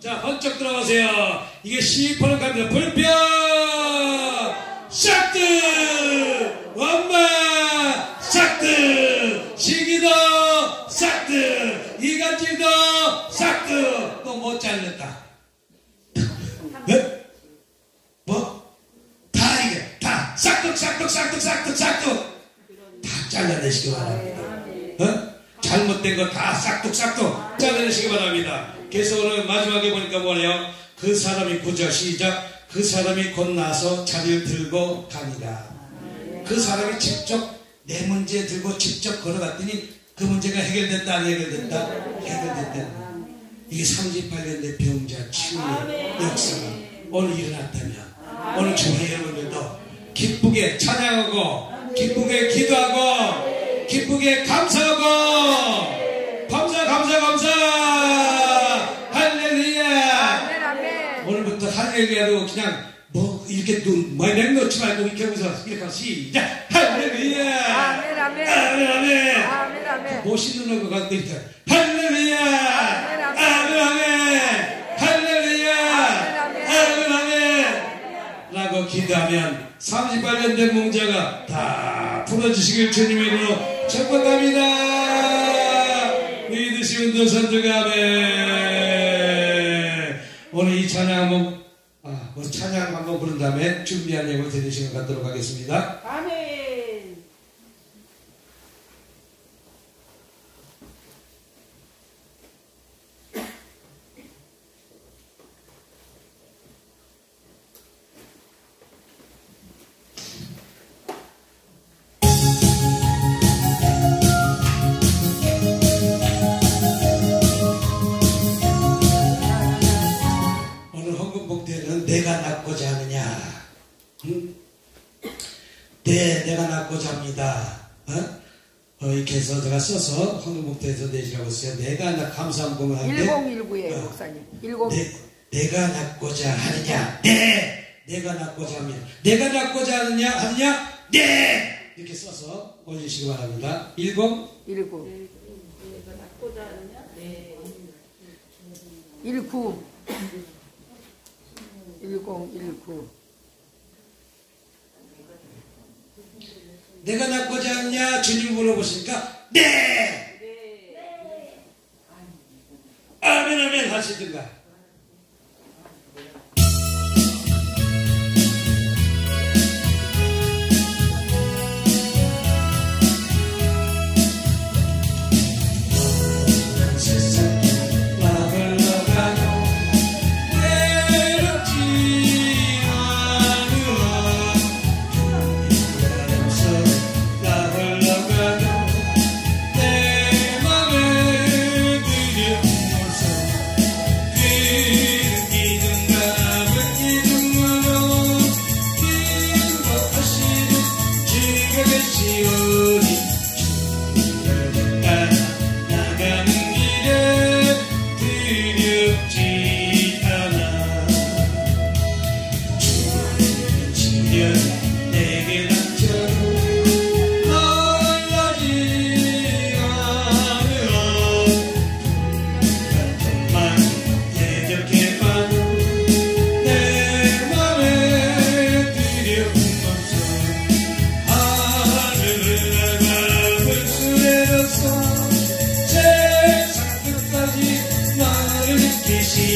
자, 번쩍 들어가세요. 이게 시퍼는 갑니다. 불평! 싹드! 원마! 싹드! 시기도 싹드! 이간질도 싹드! 또 못 잘렸다. 네? 뭐? 다 이게 다 싹둑 다 잘라내시기 바랍니다. 잘못된 거 다 싹둑 잘라내시기 바랍니다. 그래서 오늘 마지막에 보니까 뭐래요? 그 사람이 구절 시작. 그 사람이 곧 나서 자리를 들고 가니라. 그 사람이 직접 내 문제 들고 직접 걸어갔더니 그 문제가 해결됐다 안 해결됐다? 해결됐다. 이게 38년 내 병자 치유의 역사가 오늘 일어났다면 오늘 교회 여러분들도 기쁘게 찬양하고 기쁘게 기도하고 기쁘게 감사하고 감사 할렐루야. 아멘. 아멘. 오늘부터 할렐루야로 그냥 뭐 이렇게 많이 내놓지 말고 이렇게 하면서 이렇게 하면 시작 할렐루야. 아멘. 아멘. 아멘. 아멘. 아멘. 멋있는 것 같으니까 할렐루야. 아멘. 할렐루야. 아멘. 라고 기도하면 38년 된 문제가 다 풀어주시길 주님의 이름으로 축복합니다. 믿으시는 두 손들과 아멘. 오늘 이 찬양 한번 찬양 한번 부른 다음에 준비한 예물 드리는 시간 갖도록 하겠습니다. 아멘. 내가 낳고자 하느냐? 응? 네, 내가 낳고자 합니다. 이렇게 해서 제가 써서 황금복대에서 내시라고 했어요. 내가 감사한 공을 하는데 1019에 목사님. 10. 내가 낳고자 하느냐? 네, 내가 낳고자 합니다. 내가 낳고자 하느냐? 네, 이렇게 써서 올리시기 바랍니다. 19. 내가 낳고자 하느냐? 네. 19. 1019. 내가 낳고자 하느냐? 주님 물어보시니까 네! 아멘 하시든가.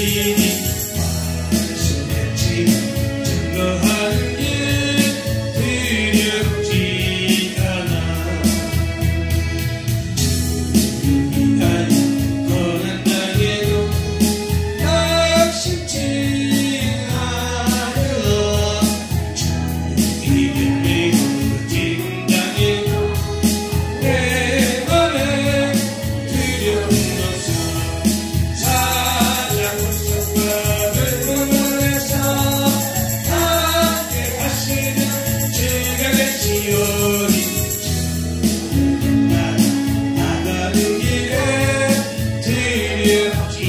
주시니 말씀했지 증거하는 게 두렵지 않아. 위하여 고난 당해도 낙심치 않으라. 주의 이름으로 지금 당해도 내 맘에 두려움 없어. 사랑과 성과를 품어내서 함께 하시는 주가 계시오니 나가는 길에 두렵지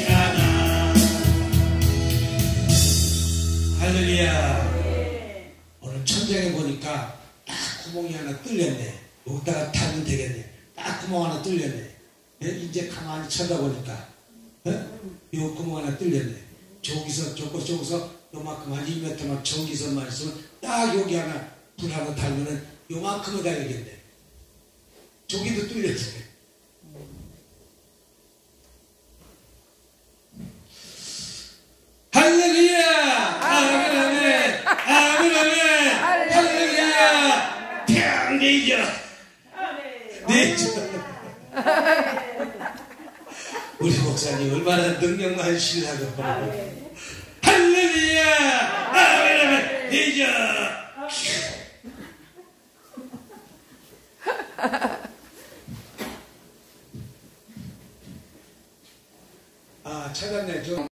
않아. 할렐루야. 오늘 천장에 보니까 딱 구멍이 하나 뚫렸네. 여기다가 타면 되겠네. 딱 구멍 하나 뚫렸네. 예? 이제 가만히 쳐다보니까 이 구멍 하나 뚫렸네. 저기서 요만큼 한 2m만 전기선만 있으면 딱 여기 하나 불 하나 달면은 요만큼은 달리겠네. 저기도 뚫렸네. 할렐루야! 아멘, 아멘! 아멘, 아멘! 할렐루야! 평 내죠! 내죠! 우리 목사님 얼마나 능력 많으시려고. 할렐루야! 아멘, 아멘! 내죠! 아, 찾았네. 좀.